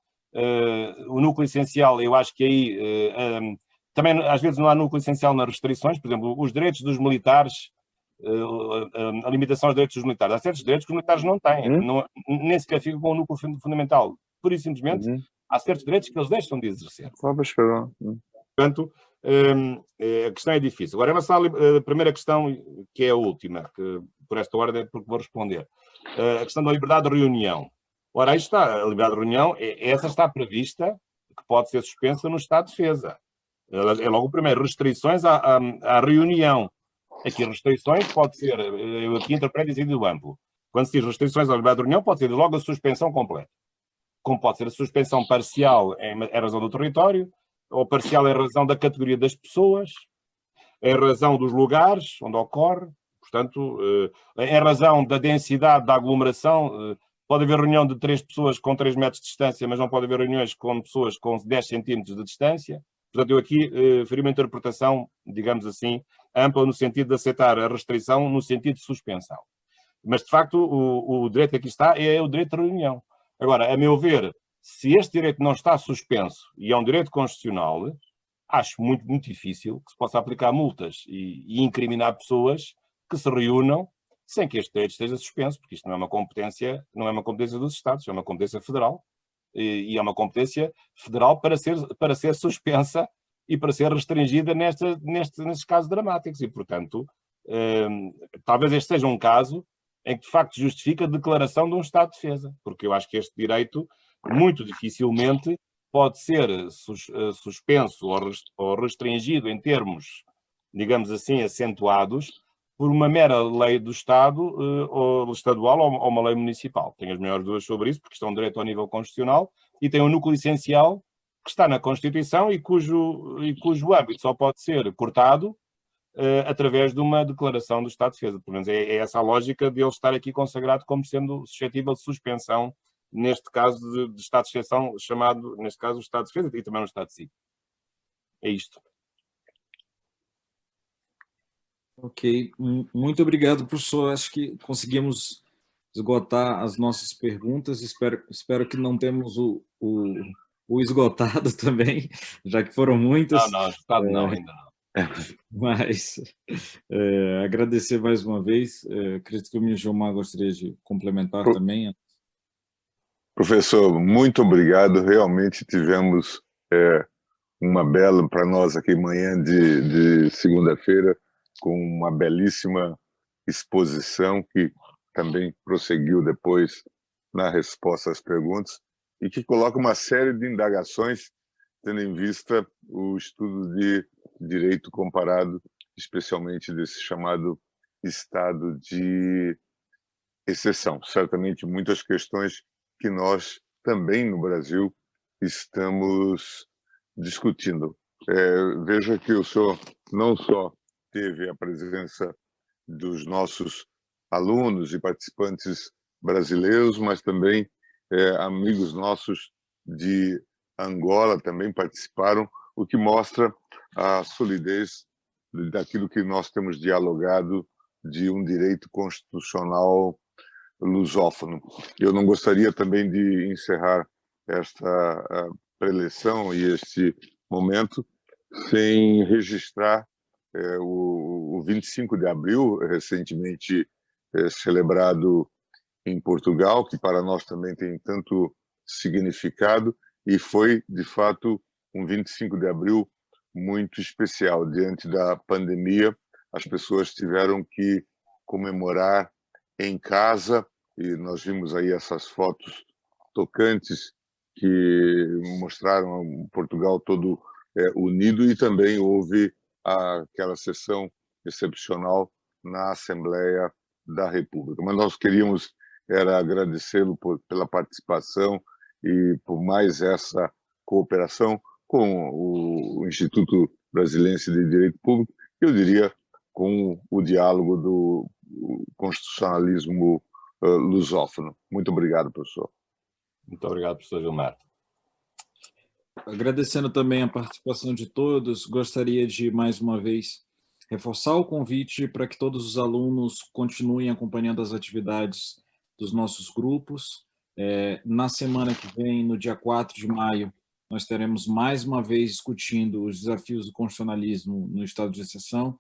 O núcleo essencial, eu acho que aí também às vezes não há núcleo essencial nas restrições. Por exemplo, os direitos dos militares, a limitação aos direitos dos militares. Há certos direitos que os militares não têm, nem sequer ficam com o núcleo fundamental. Pura e simplesmente, há certos direitos que eles deixam de exercer. Portanto, a questão é difícil. Agora, em relação à primeira questão, que é a última, que por esta ordem, porque vou responder. A questão da liberdade de reunião. Ora, aí está, a liberdade de reunião, essa está prevista, que pode ser suspensa no estado de defesa. É logo o primeiro, restrições à reunião. Aqui restrições pode ser, eu aqui interpreto em sentido amplo. Quando se diz restrições à liberdade de reunião, pode ser logo a suspensão completa. Como pode ser a suspensão parcial em razão do território, ou parcial em razão da categoria das pessoas, em razão dos lugares onde ocorre, portanto, em razão da densidade da aglomeração. Pode haver reunião de 3 pessoas com 3 metros de distância, mas não pode haver reuniões com pessoas com 10 centímetros de distância. Portanto, eu aqui faria uma interpretação, digamos assim, ampla no sentido de aceitar a restrição, no sentido de suspensão. Mas, de facto, o direito que aqui está é o direito de reunião. Agora, a meu ver, se este direito não está suspenso e é um direito constitucional, acho muito, muito difícil que se possa aplicar multas e incriminar pessoas que se reúnam sem que este direito esteja suspenso, porque isto não é uma competência dos Estados, é uma competência federal. e é uma competência federal para ser suspensa e para ser restringida nestes casos dramáticos. E, portanto, talvez este seja um caso em que, de facto, justifica a declaração de um estado de defesa, porque eu acho que este direito, muito dificilmente, pode ser suspenso ou restringido em termos, digamos assim, acentuados, por uma mera lei do Estado, ou estadual, ou uma lei municipal. Tenho as maiores dúvidas sobre isso, porque isto é um direito ao nível constitucional e tem um núcleo essencial que está na Constituição e cujo âmbito só pode ser cortado através de uma declaração do Estado de Defesa. Pelo menos é essa a lógica de ele estar aqui consagrado como sendo suscetível de suspensão, neste caso de Estado de exceção, chamado, neste caso, o Estado de Defesa e também o Estado de Si. É isto. Ok, muito obrigado, professor. Acho que conseguimos esgotar as nossas perguntas. Espero que não temos o esgotado também, já que foram muitas. Não, esgotado não, ainda não. Mas agradecer mais uma vez. Acredito que o meu Gilmar gostaria de complementar também. Professor, muito obrigado. Realmente tivemos uma bela, para nós aqui, manhã de segunda-feira, com uma belíssima exposição que também prosseguiu depois na resposta às perguntas e que coloca uma série de indagações, tendo em vista o estudo de direito comparado, especialmente desse chamado estado de exceção. Certamente muitas questões que nós também no Brasil estamos discutindo. Veja que o senhor não só teve a presença dos nossos alunos e participantes brasileiros, mas também amigos nossos de Angola também participaram, o que mostra a solidez daquilo que nós temos dialogado de um direito constitucional lusófono. Eu não gostaria também de encerrar esta preleção e este momento sem registrar o 25 de abril, recentemente celebrado em Portugal, que para nós também tem tanto significado, e foi, de fato, um 25 de abril muito especial. Diante da pandemia, as pessoas tiveram que comemorar em casa, e nós vimos aí essas fotos tocantes que mostraram Portugal todo unido, e também houve aquela sessão excepcional na Assembleia da República. Mas nós queríamos agradecê-lo pela participação e por mais essa cooperação com o Instituto Brasilense de Direito Público, eu diria com o diálogo do constitucionalismo lusófono. Muito obrigado, professor. Muito obrigado, professor Gilmar. Agradecendo também a participação de todos, gostaria de, mais uma vez, reforçar o convite para que todos os alunos continuem acompanhando as atividades dos nossos grupos. Na semana que vem, no dia 4 de maio, nós teremos mais uma vez discutindo os desafios do constitucionalismo no estado de exceção,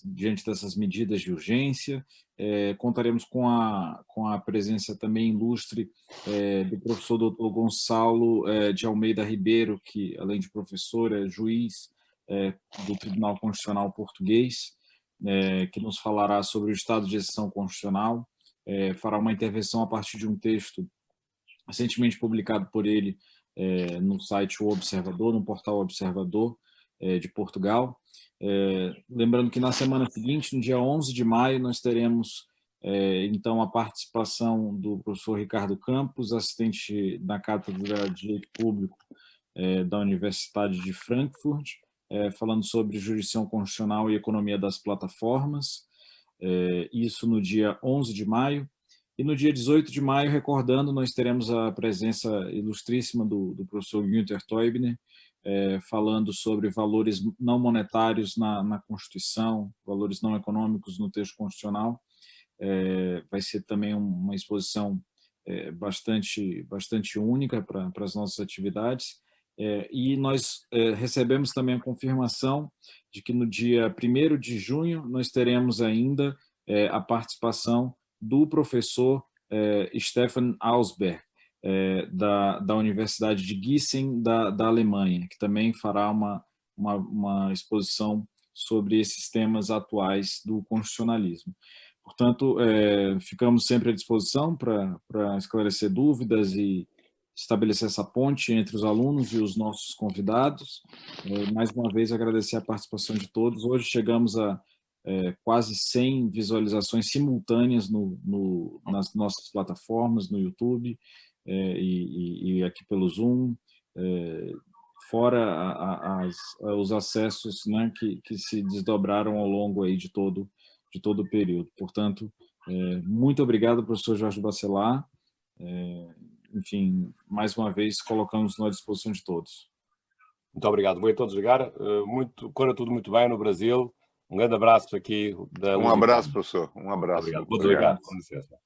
diante dessas medidas de urgência. Contaremos com a presença também ilustre do professor Dr. Gonçalo de Almeida Ribeiro, que, além de professor, é juiz do Tribunal Constitucional Português, que nos falará sobre o estado de exceção constitucional, fará uma intervenção a partir de um texto recentemente publicado por ele no site O Observador, no portal Observador de Portugal. Lembrando que na semana seguinte, no dia 11 de maio, nós teremos então a participação do professor Ricardo Campos, assistente da Cátedra de Direito Público da Universidade de Frankfurt, falando sobre jurisdição constitucional e economia das plataformas, isso no dia 11 de maio. E no dia 18 de maio, recordando, nós teremos a presença ilustríssima do professor Günther Teubner, falando sobre valores não monetários na Constituição, valores não econômicos no texto constitucional. Vai ser também uma exposição bastante única para as nossas atividades. E nós recebemos também a confirmação de que no dia 1º de junho nós teremos ainda a participação do professor Stefan Ausberg, da Universidade de Gießen, da Alemanha, que também fará uma exposição sobre esses temas atuais do constitucionalismo. Portanto, ficamos sempre à disposição para esclarecer dúvidas e estabelecer essa ponte entre os alunos e os nossos convidados. Mais uma vez, agradecer a participação de todos. Hoje chegamos a quase 100 visualizações simultâneas nas nossas plataformas, no YouTube e aqui pelo Zoom, fora os acessos, né, que se desdobraram ao longo aí de todo o período. Portanto, muito obrigado, professor Jorge Bacelar. Enfim, mais uma vez, colocamos à disposição de todos. Muito obrigado. Vou então desligar. Corra tudo muito bem no Brasil. Um grande abraço aqui. Um abraço, professor. Um abraço. Obrigado. Vou desligar. Com licença.